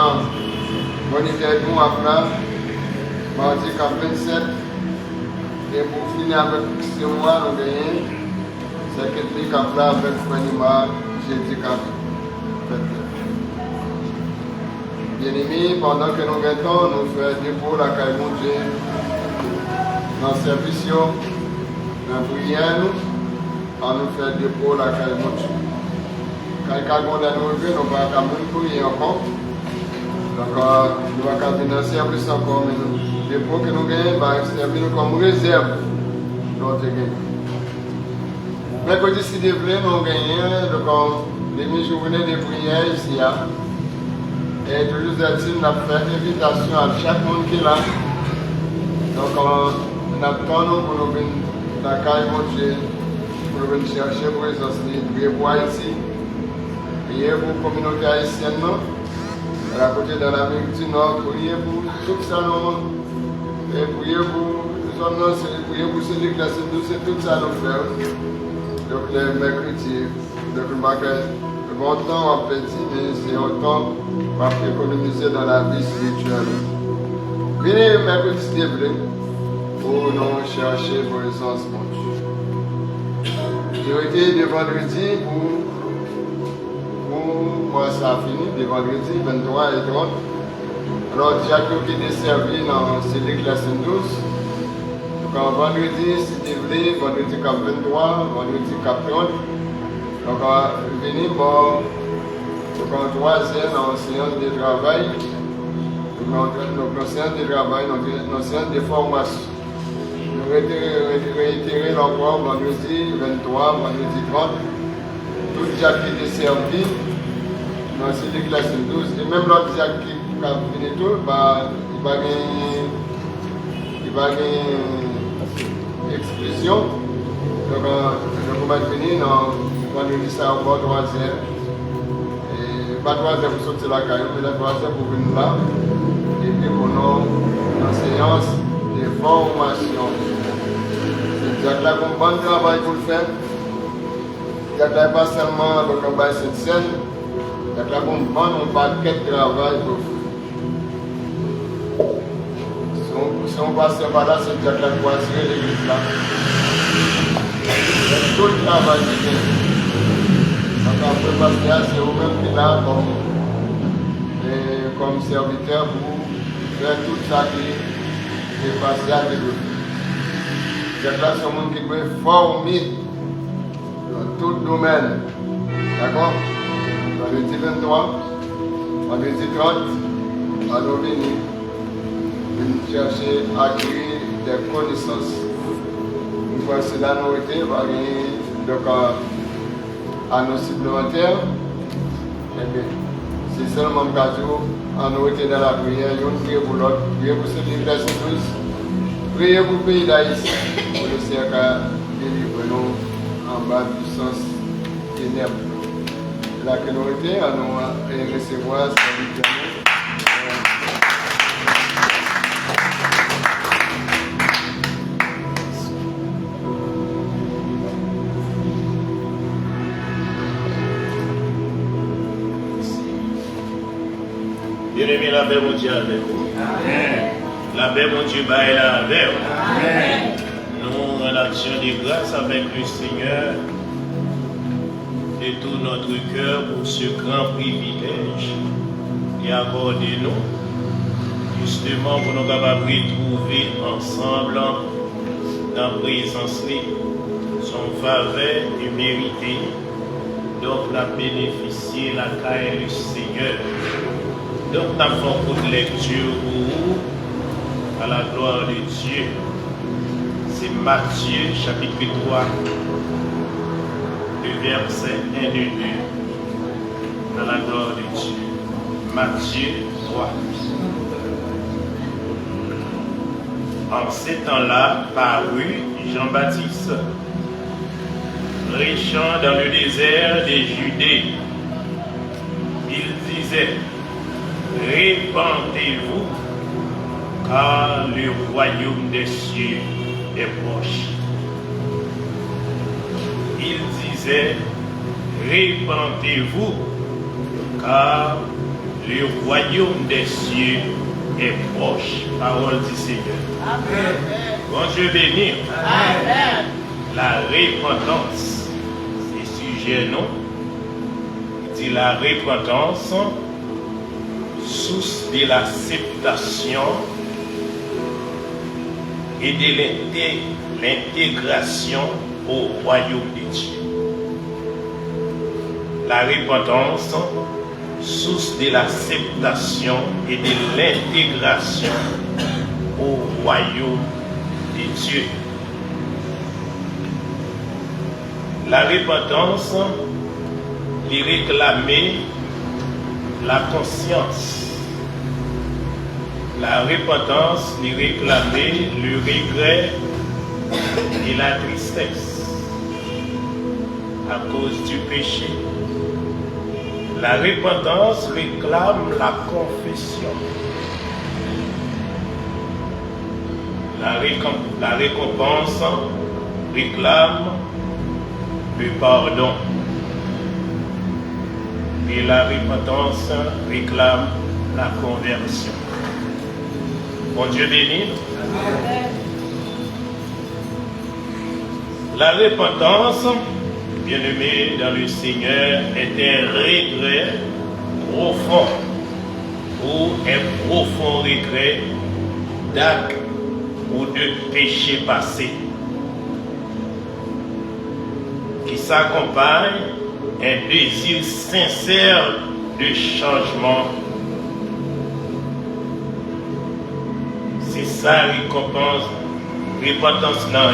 Monique Edmond après, mardi 27. Et pour finir avec Christian Noir, nous gagnons. C'est Kétli Kapla avec Frenima, jeudi 4. Bien-aimés, pendant que nous gagnons, nous faisons dépôt la caille Dieu dans le service, dans la prière, on nous fait dépôt la caille Dieu. Quand nous nous va quand même prier encore. Donc, nous allons venir service encore, mais le dépôt que nous gagnons va servir comme réserve de notre gain. Mercredi, si vous voulez, nous gagnons les journées de prière ici. Et toujours est-il, nous avons fait invitation à chaque monde qui est là. Donc, nous attendons pour nous venir dans la caille Dieu, pour nous venir chercher pour les autres, prier pour Haïti, prier pour la communauté haïtienne. À côté de l'Amérique du Nord, prier pour tout ça, et prier pour celui qui a c'est tout ça nous faire. Donc les mercredis, donc le bon temps on peut dire, mais c'est un temps pour économiser dans la vie spirituelle. Venez mercredi s'il pour nous chercher pour les sens mon Dieu. Priorité de vendredi pour moi, ça a fini, de vendredi 23 et 30. Alors, Jacques qui est servi dans Cédric la Saint-12. Donc, vendredi, si vous voulez, vendredi 23, vendredi 30. Donc, venez pour le troisième en séance de travail. Donc, en séance de travail, en séance de formation. Nous réitérer l'envoi vendredi 23, vendredi 30. Tout Jacques qui est servi. Dans cette classe 12, et même l'autre qui a fini tout, il va gagner explosion. Donc, on va finir dans vendredi ça au bord 3e. Et pas 3e pour sortir la caille, mais la 3e pour venir là. Et puis pour nos séance de formation. C'est Jacques là qu'on va travail pour le faire. Il y a pas seulement le combat cette scène, il y a là qu'on vend un paquet de travail pour si on passe par là, c'est déjà la voiture l'église là. Il y a tout le travail qui est. Donc après, parce que c'est vous-même qui là comme serviteur pour faire tout ça qui est passé à l'église. C'est là, c'est un monde qui doit être formé dans tout le domaine. D'accord? Vendredi 23, vendredi 30, à nous venir chercher à acquérir des connaissances. Une fois que c'est la nourriture, on va gagner donc à nos supplémentaires. Et bien, c'est seulement le cas où on a été dans la prière, on prie pour l'autre, prier pour ce livre de Saint-Louis, prier pour le pays d'Haïti, pour le cercle délivrer nous en bas du sens ténèbres. La minorité, on va recevoir cette victoire. Bien-aimé, la paix, mon Dieu, avec vous. Amen. La paix, mon Dieu, est là avec vous. Amen. Nous, en action de grâce avec le Seigneur, de tout notre cœur pour ce grand privilège qui accorde nous, justement pour nous capables de trouver ensemble dans la présence de son faveur et mérité. Donc, la bénéficier la caille du Seigneur. Donc, nous avons pour lecture à la gloire de Dieu. C'est Matthieu chapitre 3, le verset 1 et 2. À la gloire de Dieu. Matthieu 3. En ces temps-là, parut Jean-Baptiste, prêchant dans le désert des Judées. Il disait: répandez-vous, car le royaume des cieux est proche. Il disait: répandez-vous, car le royaume des cieux est proche. Parole du Seigneur. Amen. Bon Dieu béni. Amen. La repentance, c'est sujet non. Il dit la repentance, source de l'acceptation et de l'intégration au royaume de Dieu. La repentance, source de l'acceptation et de l'intégration au royaume de Dieu. La repentance, lui réclamer la conscience. La repentance, lui réclamer le regret et la tristesse à cause du péché. La repentance réclame la confession. La récompense réclame le pardon. Et la repentance réclame la conversion. Bon Dieu béni. Amen. La repentance, bien-aimé dans le Seigneur, est un regret profond ou un profond regret d'actes ou de péchés passés qui s'accompagne un désir sincère de changement. C'est ça repentance dans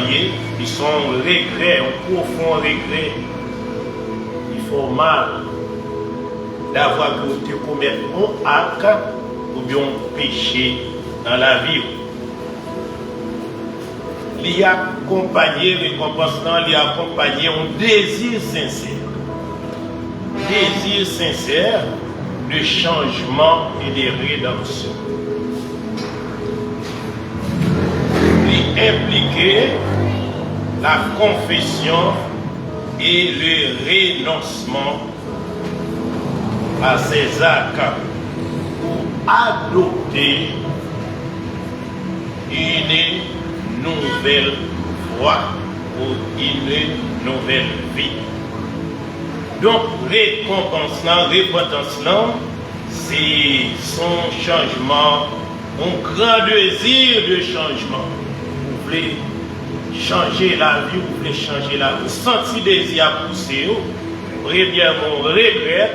ils sont regret, un profond regret. Il faut mal d'avoir commis un acte ou bien un péché dans la vie. Il y a accompagné récompense, il y a accompagné un désir sincère. Désir sincère de changement et de rédemption. Il impliquait la confession et le renoncement à ses actes pour adopter une nouvelle foi ou une nouvelle vie. Donc, repentance, c'est son changement, un grand désir de changement. Vous voulez changer la vie, vous voulez changer la vie, vous sentez désir à pousser, premièrement, regret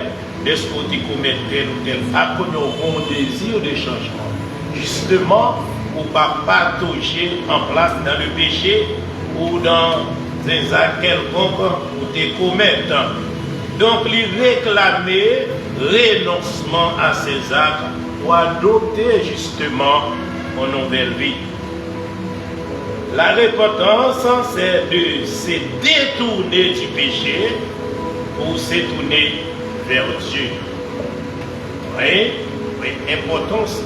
de ce que vous commettez tel ou tel acte, un bon désir de changement. Justement, pour ne pas patauger en place dans le péché ou dans des actes quelconques ou des commettre. Donc, il réclamer renoncement à ces actes pour adopter justement une nouvelle vie. La repentance, c'est de se détourner du péché pour se tourner vers Dieu. Oui, importance.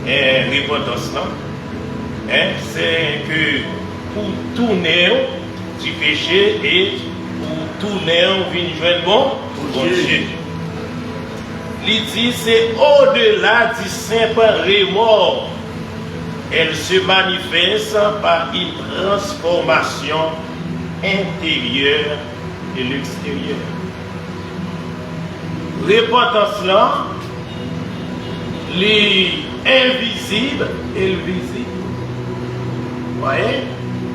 Et repentance, c'est que pour tourner du péché et pour tourner vers bon Dieu. Il dit c'est au-delà du simple remords. Elle se manifeste par une transformation intérieure et l'extérieur. Repentance là, l'invisible et le visible. Vous voyez?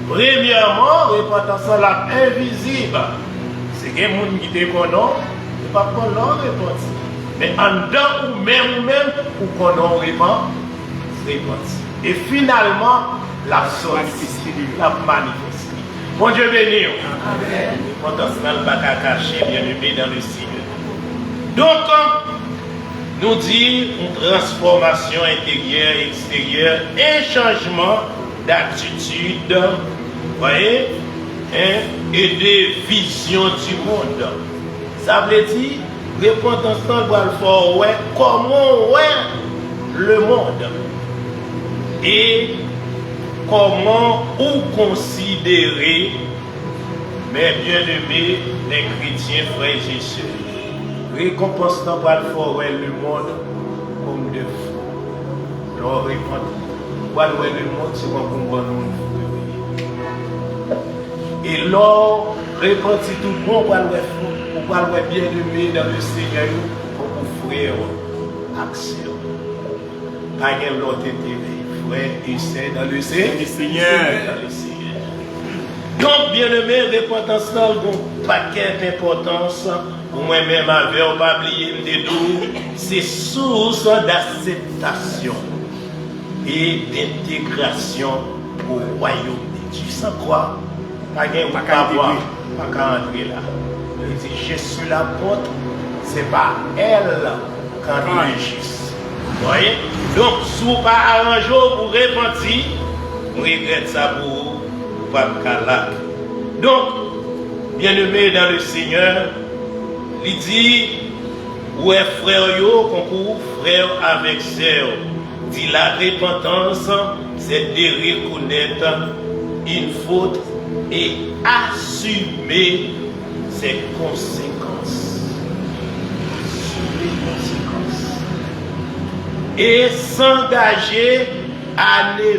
Premièrement, repentance là, invisible. C'est que les gens qui te connaissent, c'est pas qu'on leur repentit. Mais en dedans ou même, ou qu'on leur repentit. Et finalement, la sortie, la manifestation. Bon Dieu béni. Amen. Repentance là, le bac à cacher, bien aimé dans le Seigneur. Donc, nous dit une transformation intérieure et extérieure, un changement d'attitude, voyez, et de vision du monde. Ça veut dire, repentance doit le faire, ouais, comment ouais le monde et comment ou considérer, mes bien-aimés, les chrétiens, frères et sœurs. Récompense dans le monde comme de fou. Leur répondre, le monde, c'est qu'on comprend nous. Et leur répondre tout le monde, pour le bien-aimé dans le Seigneur, pour offrir action. Pas de l'autre intérêt, frère et sœur dans le Seigneur. Donc, bien-aimé, repentance dans le paquet d'importance. Pour moi-même, avec pas oublier c'est source d'acceptation et d'intégration au royaume de Dieu. Sans quoi, pas qu'à entrer là. Il dit, je suis la porte, c'est pas elle qui enregistre. Vous voyez? Donc, si vous pas arrangé pour repentir, vous regrettez ça pour vous, pas là. Donc, bien-aimé dans le Seigneur, il dit, ouais frère yo, concours frère avec sœur. Dit la repentance, c'est de reconnaître une faute et assumer ses conséquences. Et s'engager à ne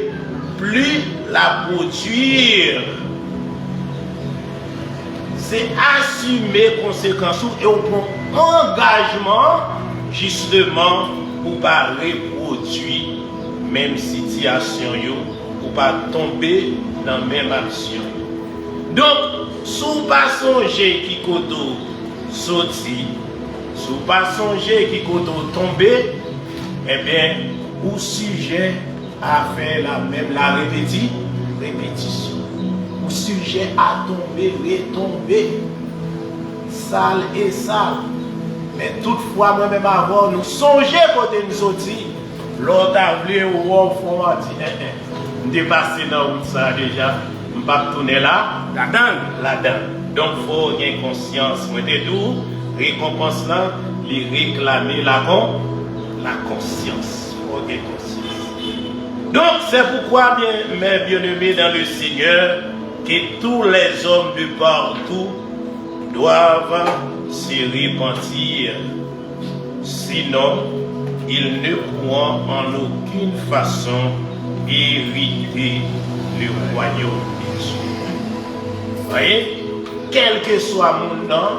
plus la produire. C'est assumer les conséquences et on prend engagement justement pour ne pas reproduire même situation pour ne pas tomber dans la même action. Donc, si vous ne pas songer qui koto sorti, si vous ne pas songer qui koto tomber, eh bien, vous sujet à faire la répétition. Sujet à tomber, retomber, sale et sale. Mais toutefois, moi-même avant, nous songeons côté nous sortir. L'autre a voulu ou au fond, on dit, nous dépassons dans route ça déjà, nous ne pouvons pas tourner là-dedans. Donc, il faut avoir conscience. Moi, de tout, récompense là, les réclamer la conscience. Il faut avoir conscience. Donc, c'est pourquoi, mes bien-aimés dans le Seigneur, que tous les hommes de partout doivent se repentir. Sinon, ils ne pourront en aucune façon hériter le royaume de Dieu. Voyez, quel que soit mon nom,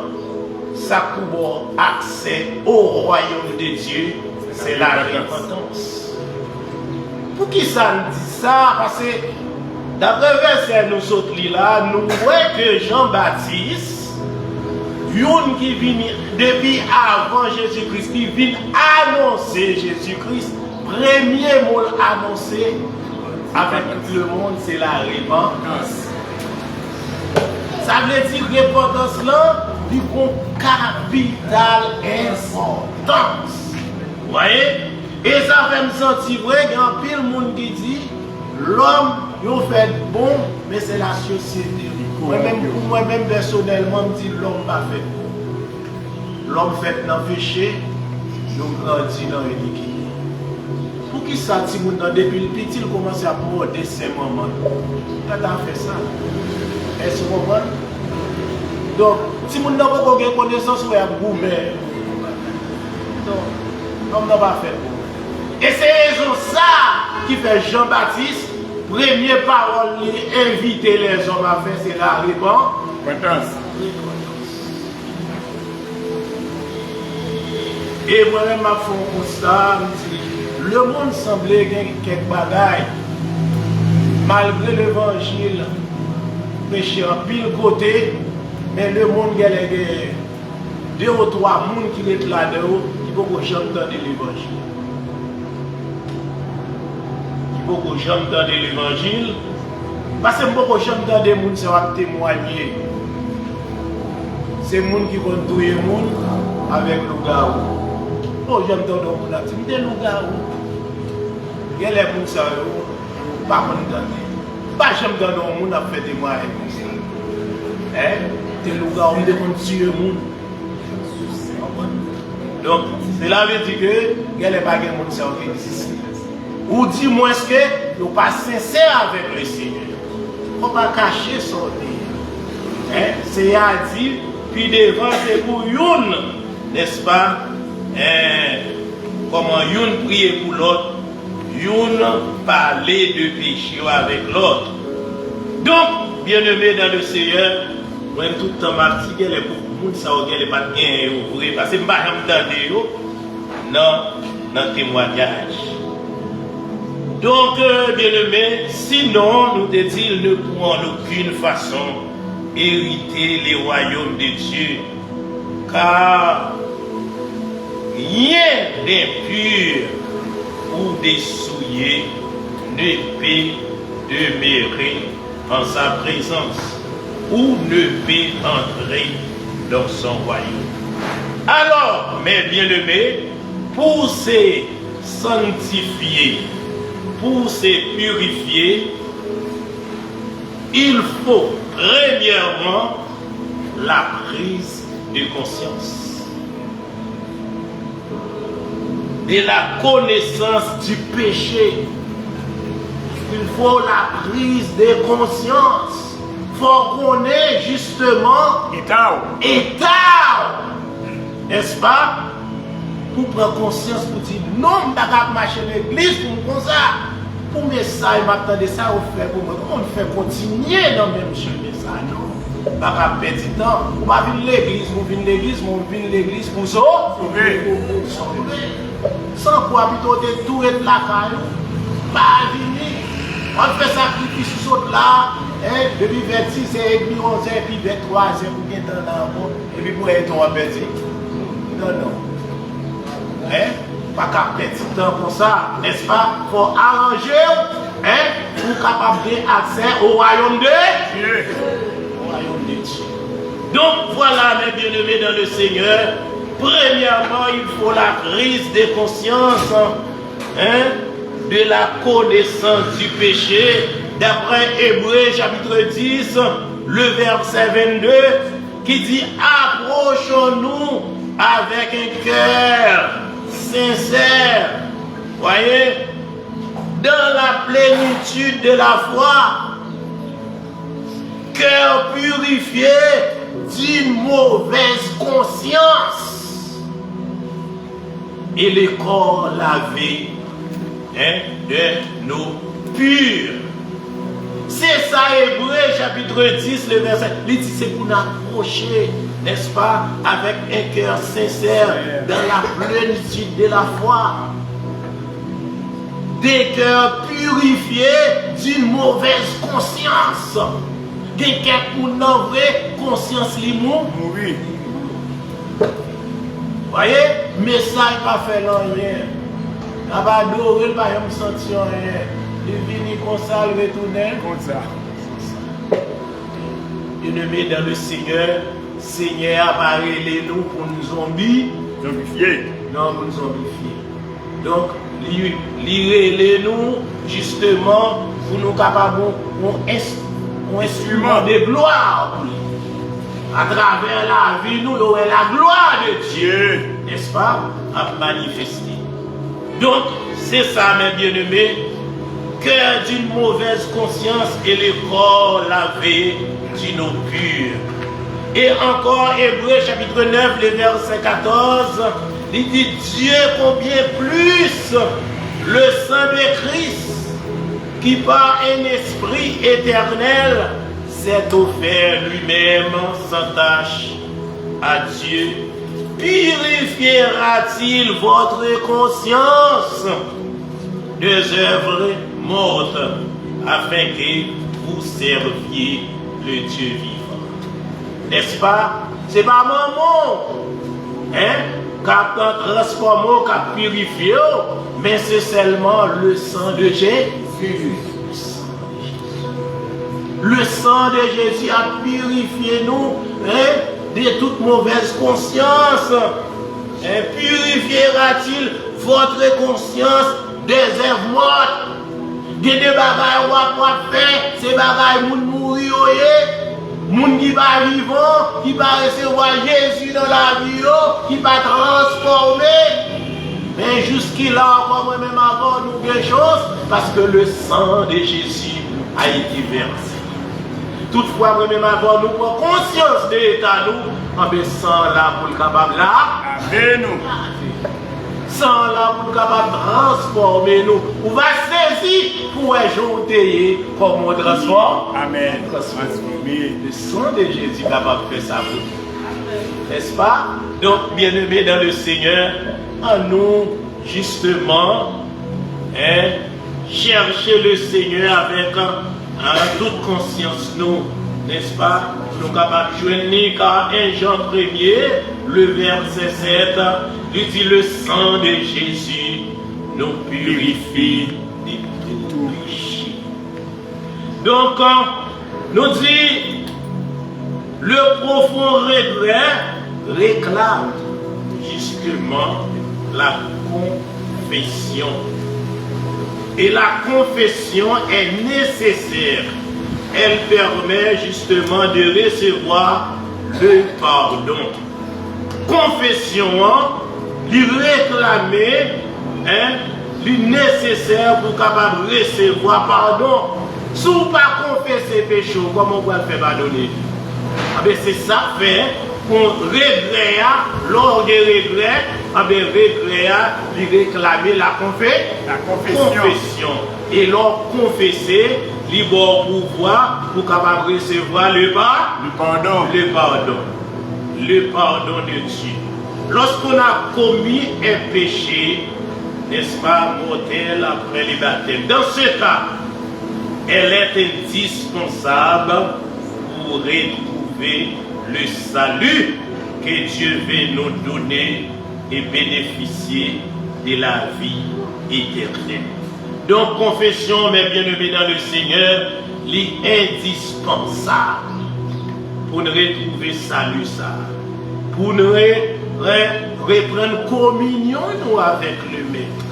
ça pour accès au royaume de Dieu, c'est la repentance. Pour qui ça nous dit ça? Parce que d'après le verset nous sautons là, nous voyons que Jean-Baptiste, yon qui vient depuis avant Jésus-Christ, qui vient annoncer Jésus-Christ, premier mot annoncé avec tout le monde, c'est la repentance. Ça veut dire que repentance là, il a une capitale importance. Vous voyez? Et ça fait me sentir vrai qu'il y a un pile monde qui dit l'homme, il fait bon, mais c'est la société. Moi-même personnellement, je dis l'homme pas fait bon. L'homme fait dans le péché, nous grandit dans l'iniquité. Pour qui ça, si vous depuis le petit, il commence à morder ses mamans. Quand on fait ça, est-ce que vous comprenez? Donc, si vous n'avez pas de connaissance, vous avez gourmet. Donc, l'homme n'a pas fait bon. Et c'est raison ça qui fait Jean-Baptiste, première parole, inviter les hommes à faire, c'est la repentance. Et moi-même, je fais un constat, je dis, le monde semblait gagner quelques bagailles, malgré l'évangile, péché en pile côté, mais le monde gagne deux ou trois personnes qui sont là-dedans, qui ne peuvent jamais entendre l'évangile. Beaucoup de gens entendent l'évangile, parce que beaucoup de gens entendent des gens qui vont témoigner. C'est les gens qui vont tuer les gens avec le garou. Oh, j'aime entendre les gens qui disent le garou. Il y a les gens qui ne pas entendre. Pas j'aime entendre les gens qui fait témoigner. C'est le garou qui vont tuer les gens. Donc, cela veut dire que il y a les gens qui existent. Ou dit moins que nous pas sincères avec le Seigneur. Il ne faut pas cacher son nez. C'est à dire, puis devant c'est pour une, n'est-ce pas? Comment une prier pour l'autre, une parler de péché avec l'autre. Donc, bien-aimés dans le Seigneur, moi tout le temps je dis que les gens ça ne pas bien parce que je ne vais pas dans le témoignage. Donc, bien-aimés, sinon, nous dit-il, ne pourrons en aucune façon hériter les royaumes de Dieu, car rien d'impur ou de souillé ne peut demeurer en sa présence ou ne peut entrer dans son royaume. Alors, mes bien-aimés, pour se sanctifier, pour se purifier, il faut premièrement la prise de conscience, de la connaissance du péché. Il faut la prise de conscience. Il faut connaître justement état, n'est-ce pas? Pour prendre conscience, pour dire non, je ne vais pas marcher à l'église pour me faire ça. Pour me ça, je m'attendais ça au fait pour moi. On fait continuer dans le même chemin, ça, non? Je ne vais pas perdre du temps. On va venir l'église, on vient l'église pour sauver. Sans quoi, plutôt de tout être la caille, pas venir. On fait sacrifice sur autres là, depuis 26 et puis 11 et puis 23 et pour bien temps dans le monde, et puis pour être en perdu. Non. Pas qu'à perdre du temps pour ça, n'est-ce pas? Il faut arranger pour capable d'accès au royaume de Dieu. Au royaume de Dieu. Donc voilà, mes bien-aimés dans le Seigneur, premièrement, il faut la prise de conscience de la connaissance du péché, d'après Hébreux chapitre 10, le verset 22, qui dit approchons-nous avec un cœur sincère, voyez, dans la plénitude de la foi, cœur purifié d'une mauvaise conscience et le corps lavé de l'eau pure. C'est ça, Hébreu chapitre 10, le verset. Il dit c'est pour nous approcher, n'est-ce pas, avec un cœur sincère, dans la plénitude de la foi. Des cœurs purifiés d'une mauvaise conscience. Des cœurs pour une vraie conscience limon. Oui. Voyez, mais ça n'est pas fait rien. On va adorer, il va me sentir rien. Il vient comme ça, il retourne. Comme ça. Bien-aimés dans le Seigneur, Seigneur a parlé nous pour nous zombies. Zombifier. Non, pour nous zombifier. Donc, lirez-les nous justement pour nous capables un instrument de gloire. À travers la vie, nous aurons la gloire de Dieu, n'est-ce pas, à manifester. Donc, c'est ça, mes bien-aimés, cœur d'une mauvaise conscience et le corps lavé d'une eau pure. Et encore, Hébreu chapitre 9, le verset 14, il dit Dieu combien plus le sang de Christ, qui par un esprit éternel s'est offert lui-même sans tâche à Dieu, purifiera-t-il votre conscience des œuvres mortes afin que vous serviez le Dieu vivant? N'est-ce pas? C'est pas maman, qui a transformé, qui a purifié, mais c'est seulement le sang de Jésus. Le sang de Jésus a purifié nous de toute mauvaise conscience. Purifiera-t-il votre conscience des œuvres mortes? Des bagailles ou à faire, ces bagailles moun mourir, moun qui va vivant, qui va recevoir Jésus dans la vie, qui va transformer. Mais jusqu'à encore moi-même avant nous quelque chose, parce que le sang de Jésus a été versé. Toutefois, moi-même avant nous prenons conscience de l'état nous, en sang là pour le capable là. Amen. Sans là pour capable transformer nous. On va saisir pour ajouter comme on transforme. Amen. Transformer. Le sang de Jésus capable de faire ça pour nous. N'est-ce pas? Donc, bien-aimés dans le Seigneur, à nous, justement, chercher le Seigneur avec toute conscience, nous, n'est-ce pas? Nous sommes capables de joindre car 1 Jean 1er, le verset 7, lui dit le sang de Jésus nous purifie de tout péché. Donc, nous dit, le profond regret réclame justement la confession. Et la confession est nécessaire. Elle permet justement de recevoir le pardon. Confession, lui réclamer, lui nécessaire pour capable recevoir pardon. Si vous ne pas confesser péché, comment vous le faire pardonner? C'est ça fait qu'on regret, lors des regrets, regret, lui réclamer la confession. Et lors confesser, libre pouvoir pour capable recevoir le pardon. Le pardon de Dieu. Lorsqu'on a commis un péché, n'est-ce pas, mortel après le baptême, dans ce cas, elle est indispensable pour retrouver le salut que Dieu veut nous donner et bénéficier de la vie éternelle. Donc, confession, mes bien-aimés dans le Seigneur, est indispensable pour nous retrouver salut, ça. Pour nous reprendre communion nous avec le Maître.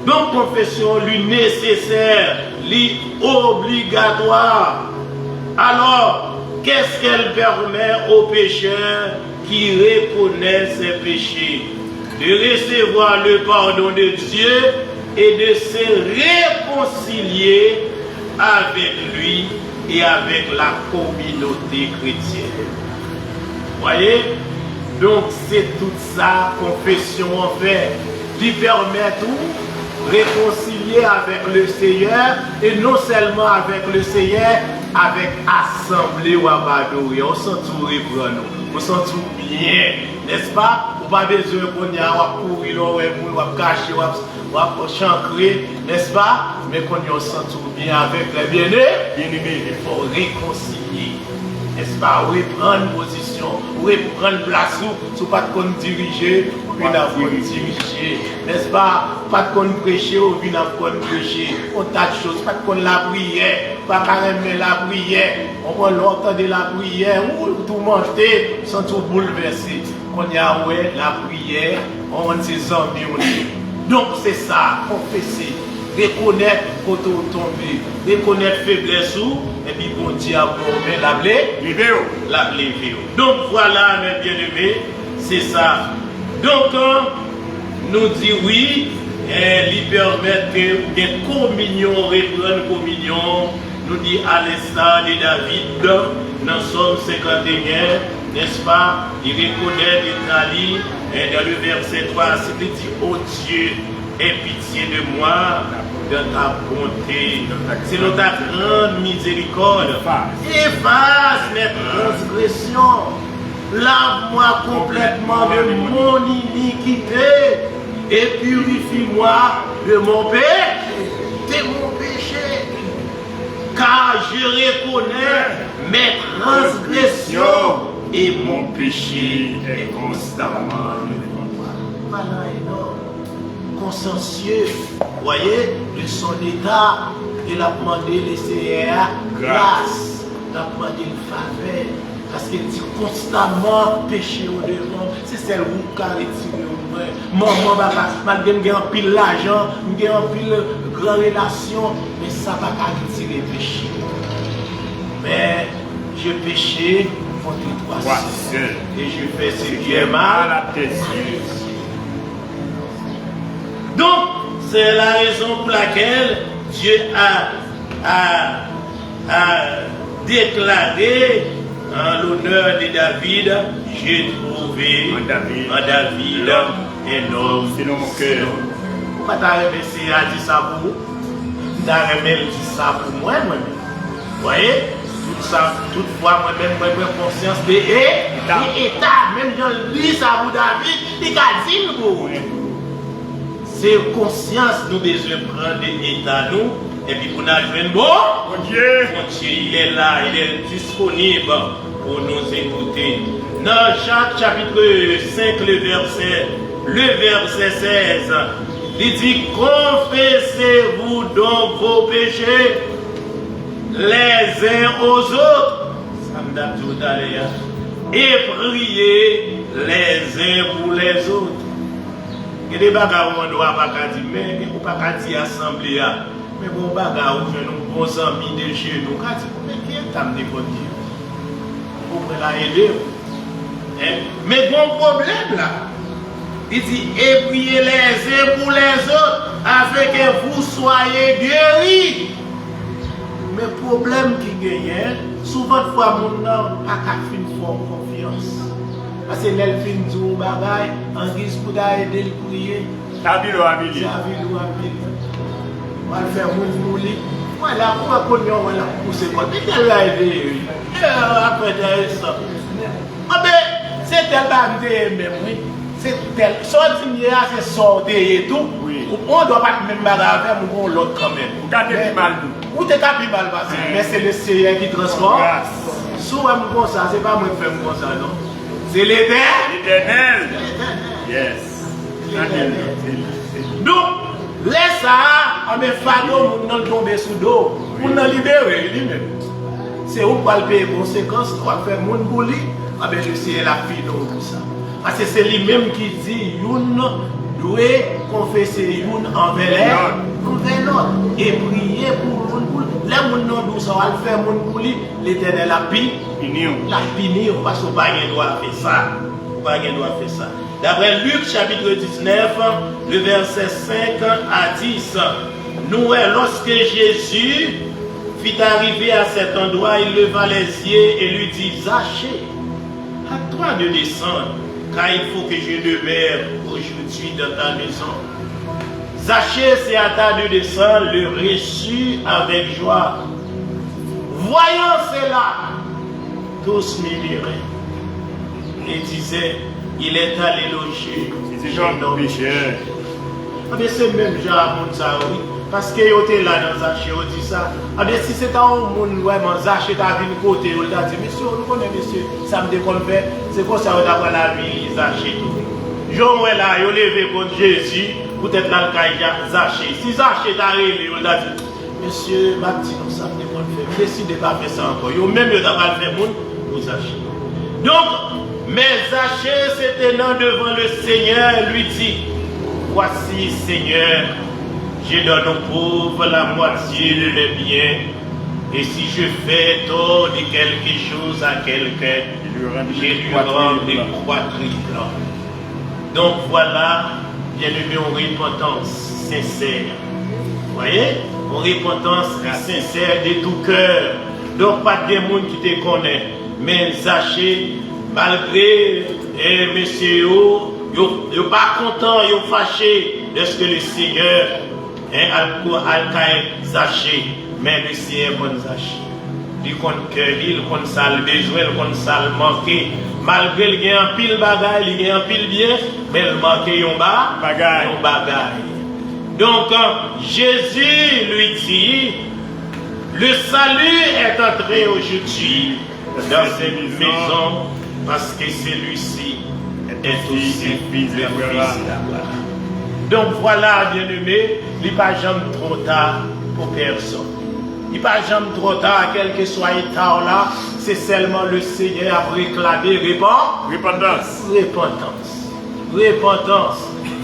Donc, confession, lui nécessaire, lui obligatoire. Alors, qu'est-ce qu'elle permet aux pécheurs qui reconnaissent ses péchés? De recevoir le pardon de Dieu et de se réconcilier avec lui et avec la communauté chrétienne. Voyez? Donc c'est tout ça, confession en fait, qui permet tout réconcilier avec le Seigneur et non seulement avec le Seigneur, avec assemblée ou abadouri. On sent tout reprendre, on sent tout bien, n'est-ce pas? On n'a pas besoin qu'on y a courir, on va cacher, on va chancrer, n'est-ce pas? Mais qu'on y sent tout bien avec les bien-aimés, il faut réconcilier. N'est-ce pas? Reprendre position, reprendre place sous pas de qu'on diriger, ou bien qu'on diriger. N'est-ce pas? Pas de qu'on prêcher, ou bien qu'on prêcher. On tas de choses, pas de qu'on la prière, pas carrément la prière. On va l'entendre de la prière, ou tout monter, sans tout bouleverser. Qu'on y a ouais, la prière, on a ses amis. Donc c'est ça, confesser. Reconnaître quand on tombe, reconnaître faiblesse et puis bon Dieu a promis la lever. Donc voilà mes bien-aimés, c'est ça. Donc nous dit oui, lui permettre que communion, reprendre communion, nous dit à l'instar de David dans Somme 51, n'est-ce pas? Il reconnaît l'Italie et dans le verset 3, c'est dit oh Dieu, aie pitié de moi dans ta bonté. C'est dans ta grande miséricorde. Efface mes transgressions. Lave-moi complètement de mon iniquité et purifie-moi de mon péché. Car je reconnais mes transgressions et mon péché est constamment devant moi. Voilà énorme. Consciencieux, voyez, de son état, il a demandé le Seigneur grâce, il a demandé une faveur, parce qu'il dit constamment péché au devant, c'est celle où il a retiré au moins. Maman, malgré que j'ai un pile l'argent, j'ai un pile grande relation, mais ça va pas retirer le péché. Mais je péché contre toi seul, et je fais ce qui est mal à tes yeux. Donc, c'est la raison pour laquelle Dieu a déclaré en l'honneur de David, j'ai trouvé en David un homme selon mon cœur. Pourquoi tu as remercié à dire ça pour vous? Tu as remercié ça pour moi-même. Vous voyez? Tout ça, toutefois, moi-même, j'ai conscience de l'état. Même dans lui, ça pour David, il a dit pour c'est conscience nous besoin prendre l'état nous et puis pour nous jouer bon Dieu, il est là, il est disponible pour nous écouter. Dans Jacques chapitre 5 le verset 16, il dit confessez-vous donc vos péchés les uns aux autres, ça me donne tout à l'heure, et priez les uns pour les autres. Il y a des bagages où on ne doit pas dire, mais on ne peut pas dire assemblée. Mais bon, bagages où nous bons amis de chez nous, mais qui est amené pour dire? Vous pouvez l'aider. Mais bon problème là, il dit, et priez les uns pour les autres, afin que vous soyez guéris. Mais le problème qui gagne, souvent de fois, mon nom n'a pas fait confiance. Parce que l'elfine dit au bagaille, en guise pour aider le prier. Ça ville ou à ville. On va le faire mouler. Voilà, pourquoi qu'on y a poussé quoi? Mais qu'elle l'a aidé. Après ça. Ah ben, c'est tel bagaille même, oui. C'est tel. Sortir, c'est sortir et tout. On ne doit pas même bagaille faire, on l'autre quand même. Vous t'avez mal. Vous t'avez mal passé. Mais c'est le Seigneur qui transforme. Souvent, comme ça, c'est pas moi qui fais comme ça, non? C'est l'Éternel. Yes. Donc, laisse ça, on met fado, on ne tombe sous l'eau, on ne libérer lui-même. C'est où pour le payer conséquences, on va faire mon bouli, on va essayer la fille dans tout ça. Parce que c'est lui-même qui dit, Youn doit confesser Youn envers l'autre et prier pour l'autre. Là, mon nom d'où ça va le faire mon bouli, l'Éternel a punir, parce qu'on n'a pas le droit de faire ça. D'après Luc chapitre 19, le verset 5 à 10, nous, lorsque Jésus fit arriver à cet endroit, il leva les yeux et lui dit, Zachée, à toi de descendre, car il faut que je demeure aujourd'hui dans ta maison. Zachée se hâta de descendre, le reçut avec joie. Voyant cela, tous murmuraient et disaient, il est allé loger. C'est Jean pécheur. Ah bien, c'est même Jean à ça, oui. Parce que yo était là dans Zachée, on dit ça. Ah bien, si c'est un monde vraiment Zachée t'a vu de côté, on t'a dit, monsieur, on connaît monsieur, ça me déconne fait, c'est pour ça qu'on a pris la vie, Zachée tout. Jean est là, il a levé contre Jésus, peut-être là le cas Zachée. Si Zachée t'a réveillé, on t'a dit, monsieur, ma petite, ça me déconne fait, décidez pas de faire ça encore. Yo même, il t'a pas fait monde pour Zachée. Donc, mais Zachée se tenant devant le Seigneur, lui dit, voici Seigneur, je donne aux pauvres la moitié de mes biens, et si je fais tort de quelque chose à quelqu'un, je lui rends des quadriples. Donc voilà, bien-aimé, en repentance sincère. Vous voyez? En repentance sincère de tout cœur. Donc pas de monde qui te connaît, mais Zachée, malgré monsieur, yo pas content, yo fâché de ce que le Seigneur a Zachée, mais le Seigneur bon Zachée. Il compte que il compte ça le besoin, il compte ça le manquer. Malgré qu'il y a un pile bagaille, il y a un pile bien, mais il manque un bagaille. Donc Jésus lui dit, le salut est entré aujourd'hui dans cette maison, parce que celui-ci est aussi le fils d'Abraham. Donc voilà, bien-aimé, il n'est pas jamais trop tard pour personne. Il n'est pas jamais trop tard, quel que soit l'état là, c'est seulement le Seigneur à réclamer repentance.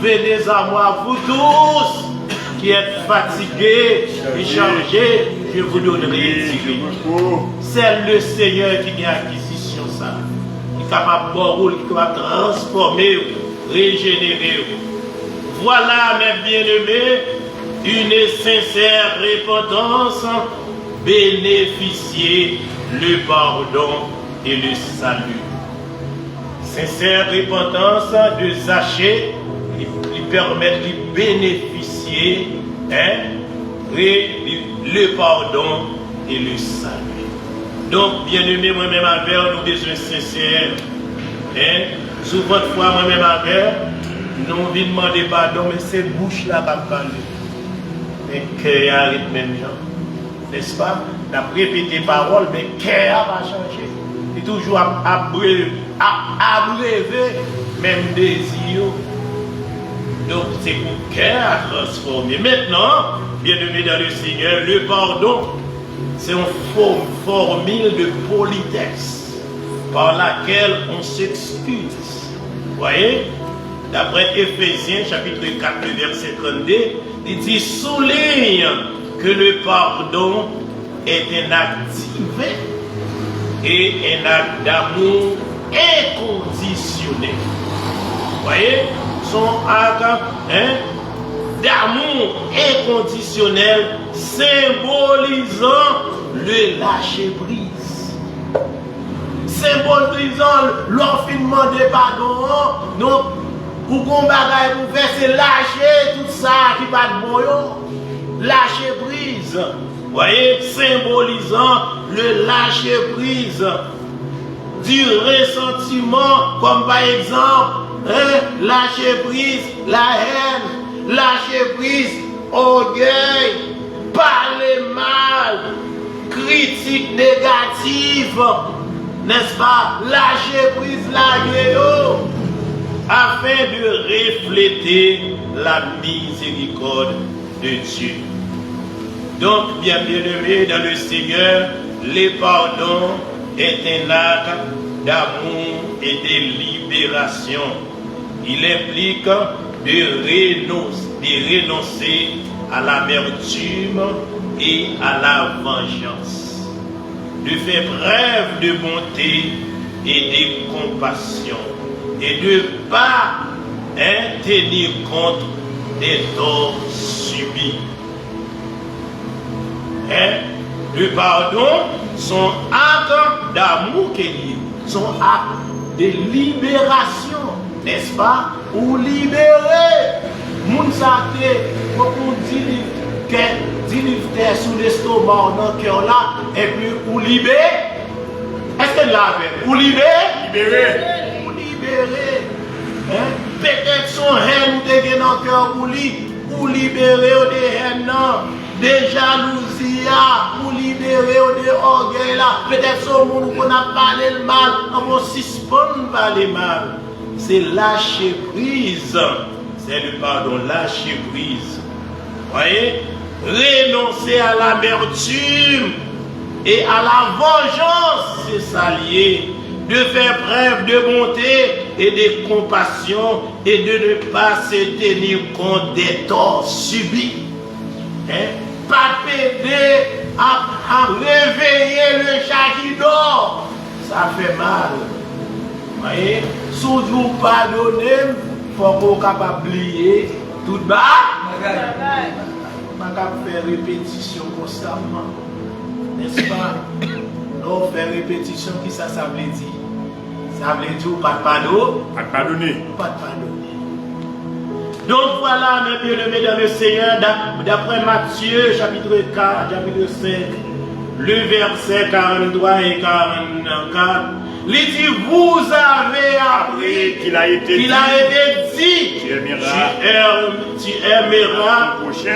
Venez à moi, vous tous qui êtes fatigués et chargés, je vous donnerai du repos. C'est le Seigneur qui a acquisition ça. Il est capable de rôle, il est capable de transformer, régénérer. Voilà, mes bien-aimés, une sincère repentance, bénéficier le pardon et le salut. Sincère repentance de Zachée, lui permet de bénéficier le pardon et le salut. Donc, bien-aimé, moi-même avec, nous besoin sincère. Souvent de fois, moi-même avec, nous ne demander pardon, mais c'est bouche là qui parle. Mais cœur arrête même gens. N'est-ce pas? On a répété parole, mais cœur va changer. Et toujours à brûler même désir. Donc c'est pour cœur à transformer. Maintenant, bien-aimé dans le Seigneur, le pardon, c'est une formule de politesse par laquelle on s'excuse. Vous voyez? D'après Éphésiens chapitre 4, verset 32, il dit, souligne que le pardon est un acte divin et un acte d'amour inconditionnel. Vous voyez? Son acte d'amour inconditionnel symbolisant le lâcher-prise. Symbolisant l'enfinement des pardons. Donc, pour qu'on bagaille pour faire, c'est lâcher tout ça qui va de bon. Lâcher prise. Vous voyez, symbolisant le lâcher prise du ressentiment, comme par exemple, lâcher prise, la haine, lâcher prise, orgueil, parler mal, critique négative, n'est-ce pas? Lâcher prise, la guéo, afin de refléter la miséricorde de Dieu. Donc, bien-aimé dans le Seigneur, le pardon est un acte d'amour et de libération. Il implique de renoncer à l'amertume et à la vengeance, de faire preuve de bonté et de compassion, et de ne pas tenir compte des torts subis. Le pardon, son acte d'amour qu'il y a, son acte de libération, n'est-ce pas? Ou libérer, moun sate, pour qu'on délivre sous l'estomac, dans le cœur là, et puis ou libérer. Est-ce que là, ou libérer? Libérer. Ou libérer. Hein? Peut-être son haine ou dans le cœur ou libérer des haines, des jalousies, ou libérer des orgueils là. Peut-être son monde qu'on a parlé le mal, on va suspendre parler mal. C'est lâcher prise. C'est le pardon, lâcher prise. Voyez? Renoncer à l'amertume et à la vengeance, c'est s'allier. De faire preuve de bonté et de compassion et de ne pas se tenir compte des torts subis. Hein? Pas péder à réveiller le chat qui dort. Ça fait mal. Vous voyez? Si vous pardonnez, il faut qu'on soit capable d'oublier tout bas. On va faire répétition constamment. N'est-ce pas? Non, faire répétition, qui ça veut dire? Ça veut dire pas de pardon? Pas de pardonner. Pas de pardonner. Donc voilà, mes bien-aimés dans le Seigneur, d'après Matthieu, chapitre 4, chapitre 5, le verset 43 et 44, il dit, vous avez appris qu'il a été dit, tu aimeras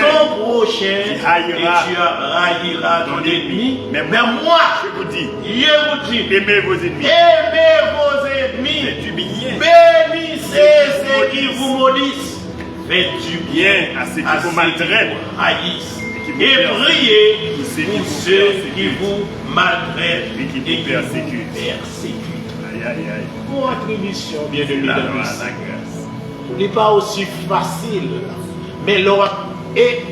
ton prochain et tu haïras ton ennemi. Mais moi, je vous dis, aimez vos ennemis. Bénissez ceux qui vous maudissent. Faites du bien à ceux qui vous maltraitent, haïssent. Et priez pour ceux qui vous maltraitent et qui vous persécutent. Votre mission, bien-aimé dans le Seigneur, n'est pas aussi facile, mais lorsque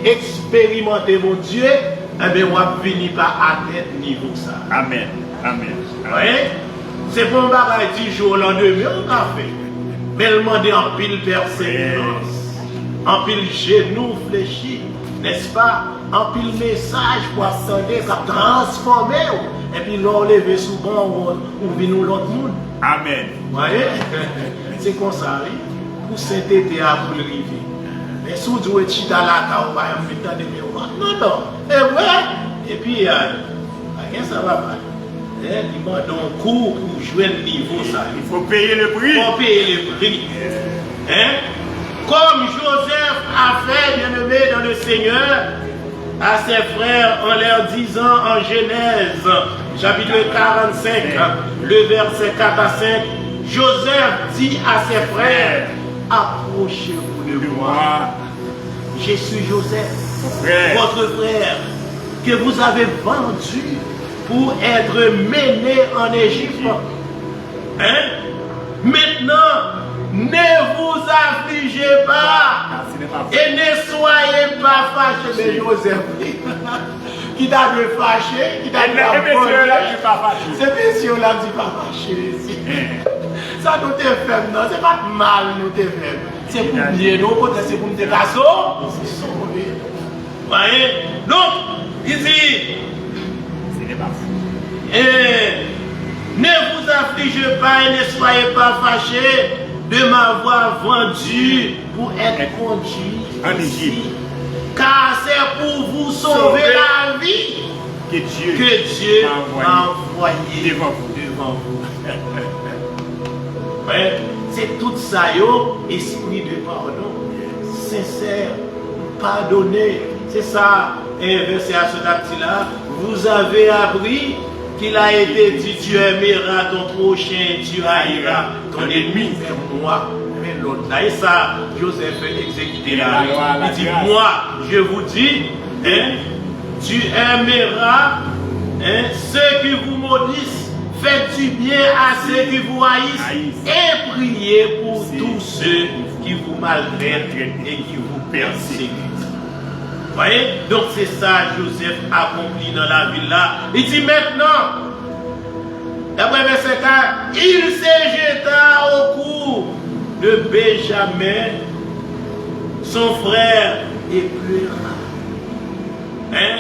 expérimenter mon Dieu, eh bien, on va venir par atteindre niveau ça. Amen. Amen. C'est pour un bagage 10 jours lendemain, on a fait. Mais le monde en pile persévérance, en pile genou fléchi, n'est-ce pas? En pile message pour attendre, ça transformer. Et puis l'on lève souvent, ou vient l'autre monde. Amen. Vous voyez? C'est comme ça, oui. Pour cet été à vous le river. Mais si vous êtes chita là, vous va faire des miroirs. Non. Et ouais. Et puis, rien ça va pas. Il m'a donné un cours pour jouer le niveau, ça. Il faut payer le prix. Il faut payer le prix. Hein? Comme Joseph a fait, bien-aimé dans le Seigneur, à ses frères en leur disant en Genèse, chapitre 45, le verset 4 à 5, Joseph dit à ses frères, approchez-vous de moi. Je suis Joseph, votre frère, que vous avez vendu pour être mené en Égypte. Hein? Maintenant, ne vous affligez pas et ne soyez pas fâchés. Mais Joseph, qui t'a dû fâcher, qui t'a dû fâcher. C'est messieurs là qui pas fâché. Ça nous te fait, non, c'est pas mal nous te fait. C'est pour bien nous, c'est pour nous te casser. Voyez? Donc, ici, ne vous affligez pas et ne soyez pas fâchés de m'avoir vendu pour être conduit en Égypte. Car c'est pour vous sauver la vie que Dieu m'a envoyé devant vous. Ouais, c'est tout ça, esprit de pardon, sincère, pardonner. C'est ça, verset à ce date-là. Vous avez appris qu'il a été dit, tu aimeras ton prochain, tu haïras ton ennemi. Mais moi, mais l'autre là, et ça, Joseph fait exécuter là. Il dit, moi, je vous dis, hein, tu aimeras ceux qui vous maudissent, faites du bien à ceux qui vous haïssent, et priez pour tous ceux qui vous maltraitent et qui vous persécutent. Voyez? Donc c'est ça Joseph accompli dans la ville là. Il dit maintenant, d'après verset 4, il se jeta au cou de Benjamin, son frère, et pleura. Hein?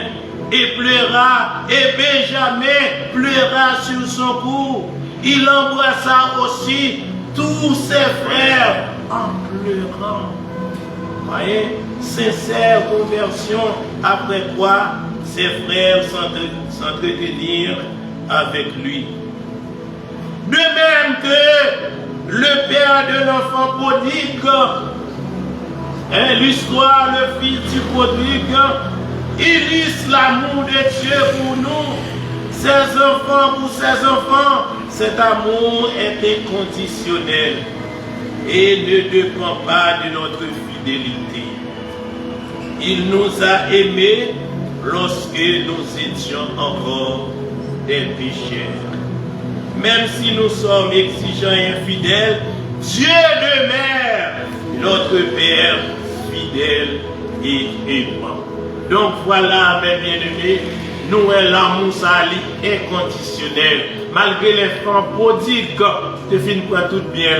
et pleura, et Benjamin pleura sur son cou. Il embrassa aussi tous ses frères en pleurant. Voyez, sincère conversion, après quoi ses frères s'entretenirent avec lui. De même que le père de l'enfant prodigue, l'histoire, le fils du prodigue, illustre l'amour de Dieu pour nous, ses enfants, pour ses enfants. Cet amour est inconditionnel et ne dépend pas de notre fidélité. Il nous a aimés lorsque nous étions encore des pécheurs. Même si nous sommes exigeants et infidèles, Dieu demeure notre Père fidèle et aimant. Donc voilà, mes bien-aimés, nous avons l'amour inconditionnel. Malgré les francs prodigues, te fin quoi tout bien.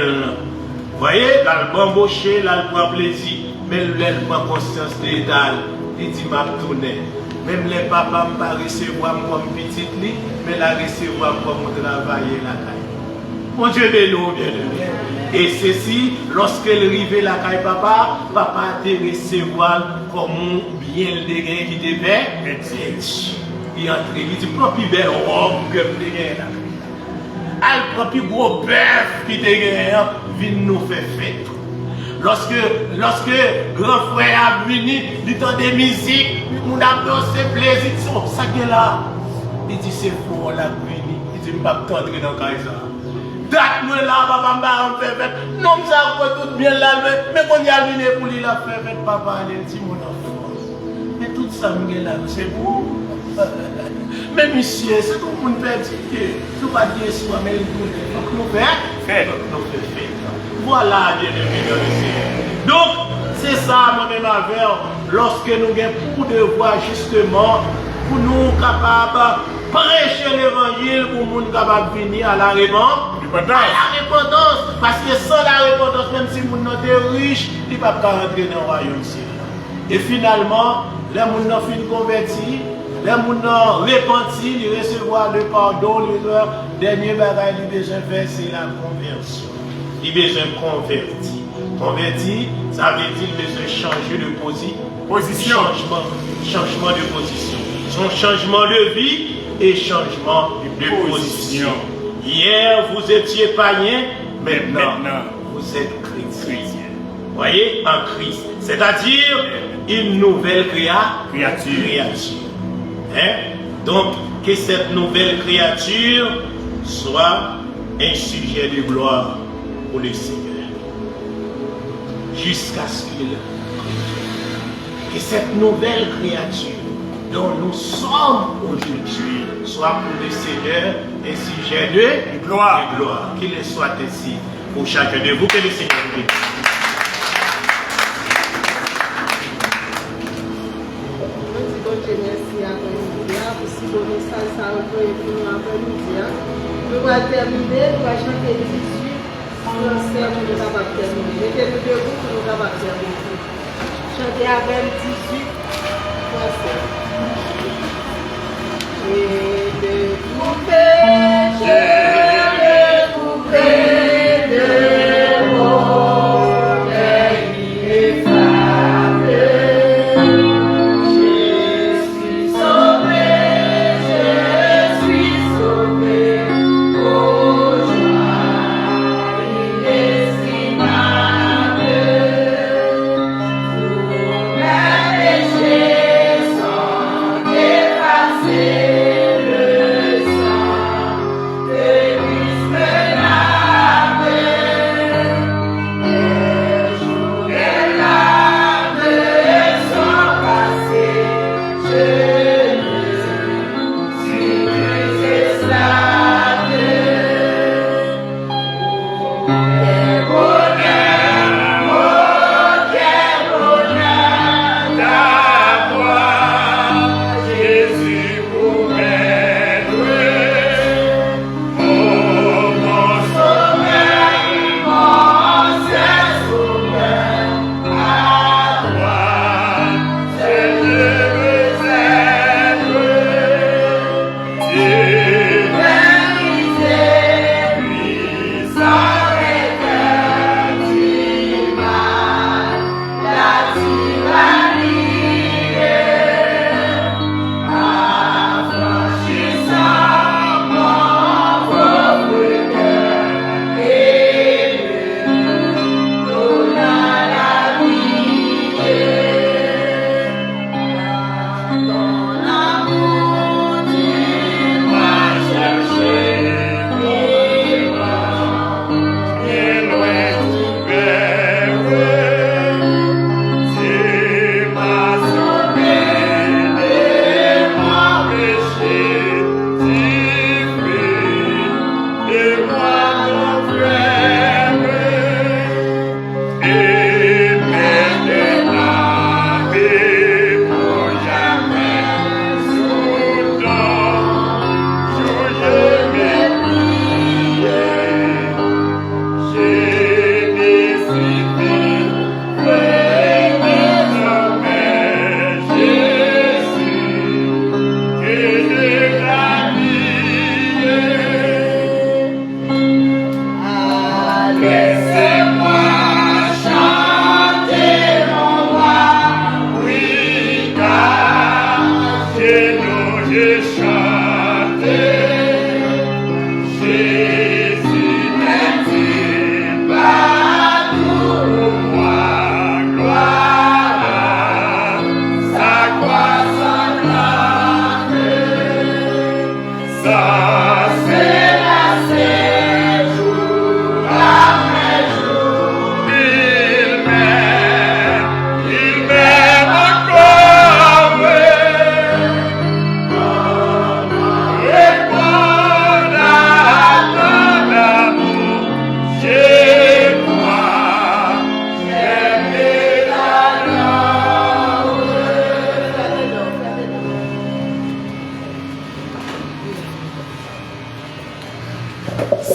Vous voyez, l'album embauché, l'album plaisir, mais l'album conscience de l'étal, il dit m'a tourné. Même les papas ne pas recevoir comme petite lit, mais la recevoir comme travailler la caille. Mon Dieu de nous, bien-aimé. Et ceci, lorsqu'elle arrivait la caille papa, papa te recevoir comme bien le dégain qui devait. Il entre, il dit, prends plus belle robe que le dégain là. Elle prend plus gros bœuf qui dégain, vient nous faire fête. Lorsque grand frère a venu, il entend des musiques, on a dansé plaisir, ça qui est là. Il dit, c'est faux, on l'a venu. Il dit, je ne vais pas t'entrer dans le cas. Date-nous là, papa, on fait fête. Non, ça va tout bien là, mais quand il a venu pour lui, la faire fête, papa, il dit, mon enfant. Mais tout ça, là, c'est vous. Mais monsieur, c'est tout le monde peut dire, tout va dire soit, mais il faut nous faire fête. Voilà, bien aimé. Donc, c'est ça, moi-même, avec, lorsque nous avons pour devoir, justement, pour nous capables de prêcher l'évangile, pour nous capables de venir à la repentance. Parce que sans la repentance, même si nous sommes riches, ils ne peuvent pas rentrer dans le royaume. Et finalement, les gens sont convertis, les gens sont repentis, ils recevoir le pardon, le dernier bagage qu'ils ont besoin de faire, c'est la conversion. Il a besoin de convertir. Convertir, ça veut dire qu'il a besoin de changer de position. Changement de position. Son changement de vie et changement de position. Hier, vous étiez païen, maintenant vous êtes chrétien. Voyez, en Christ. C'est-à-dire une nouvelle créature. Hein? Donc, que cette nouvelle créature soit un sujet de gloire pour le Seigneur. Jusqu'à ce que cette nouvelle créature dont nous sommes aujourd'hui soit pour le Seigneur un sujet de gloire. Qu'il soit ainsi pour chacun de vous, que le Seigneur vous bénisse. Nous allons terminer, nous allons chanter tout de suite. Nous allons terminer. Mettez-nous debout pour nous terminer. Chantez avec 18 et de tout péché, de tout péché, de mon ineffable. Je suis sauvé, je suis sauvé, ô joie inestimable. Tous mes péchés sont effacés.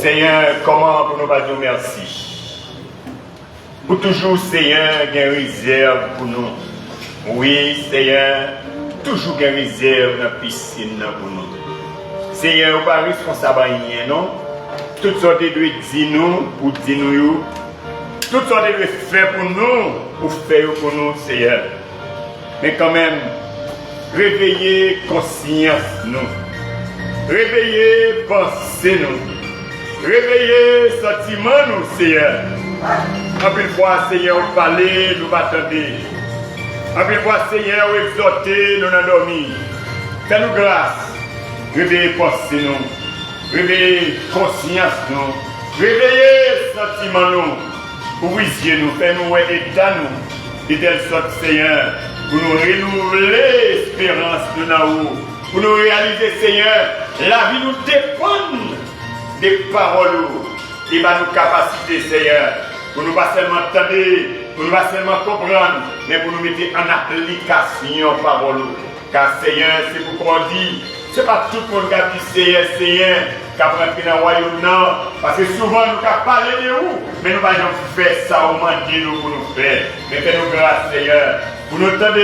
Seigneur, comment pour nous dire merci? Pour toujours, Seigneur, il y a une réserve pour nous. Oui, Seigneur, toujours il y a une réserve dans la piscine pour nous. Seigneur, pas responsable rien, non? Toutes sortes de dire nous, pour dire nous, toutes sortes de faire pour nous, pour faire pour nous, Seigneur. Mais quand même, réveillez conscience nous. Réveillez pensée nous. Réveillez sentiment nous, Seigneur. En plus fois, Seigneur, vous parlez, nous attendons. En plus fois, Seigneur, vous exhortez, nous endormis. Fais-nous grâce. Réveillez pensée nous. Réveillez conscience nous. Réveillez sentiment nous. Ouvriez nous, fais-nous état nous. De telle sorte, Seigneur, pour nous renouveler l'espérance de nous. Pour nous réaliser, Seigneur, la vie nous dépend des paroles et par nos capacités, Seigneur, pour nous pas seulement entendre, pour nous pas seulement comprendre, mais pour nous mettre en application paroles. Car Seigneur, c'est pourquoi on dit, c'est pas tout le monde qui a dit Seigneur, Seigneur, qui a rentré dans le royaume, non. Parce que souvent nous avons parlé de vous, mais nous n'avons pas fait ça au moment de nous pour nous faire. Mais fais-nous grâce, Seigneur, pour nous entendre,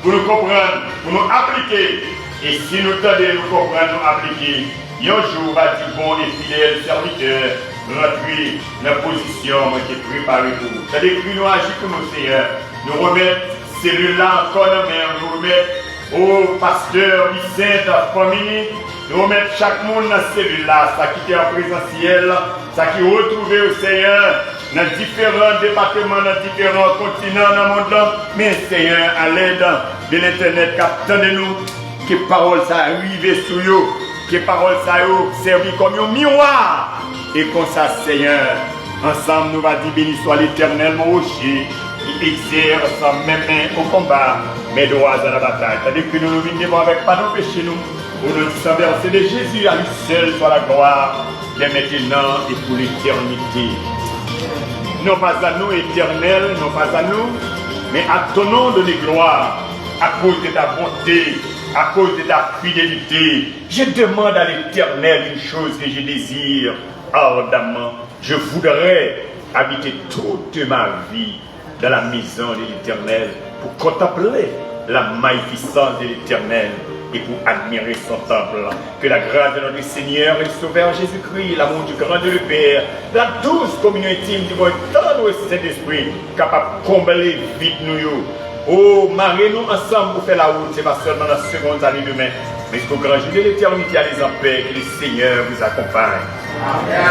pour nous comprendre, pour nous appliquer. Et si nous entendons, nous comprendre, nous appliquer. Un jour, va du bon et fidèle serviteur rentrer dans la position qui est préparée pour vous. C'est-à-dire que nous agissons pour nous, Seigneur. Nous remettons celui-là encore dans la main. Nous remettons au pasteur, au saint, à la famille. Nous remettons chaque monde dans celui-là. Ça qui est en présentiel, ça qui est retrouvé au Seigneur dans différents départements, dans différents continents dans le monde. Mais Seigneur, à l'aide de l'Internet, attendez-nous que parole ça arrive sur vous. Que parole ça servi comme un miroir. Et comme ça, Seigneur, ensemble nous va dire béni soit l'Éternel, mon rocher, qui exerce sa même main au combat, mes droits à la bataille. C'est-à-dire que nous nous venons avec pas nos péchés, nous. Au nom du sang versé de Jésus, à lui seul soit la gloire, dès maintenant et pour l'éternité. Non pas à nous, éternel, non pas à nous, mais à ton nom de gloire, à cause de ta bonté, à cause de ta fidélité. Je demande à l'Éternel une chose que je désire ardemment. Je voudrais habiter toute ma vie dans la maison de l'Éternel pour contempler la magnificence de l'Éternel et pour admirer son temple. Que la grâce de notre Seigneur et Sauveur Jésus-Christ, l'amour du grand Dieu le Père, la douce communion intime du bon temps et Saint-Esprit, capable de combler vite nous. Oh, marrez-nous ensemble pour faire la route, c'est pas seulement dans la seconde année demain, mais jusqu'au grand jour de l'éternité, allez en paix, que le Seigneur vous accompagne. Amen.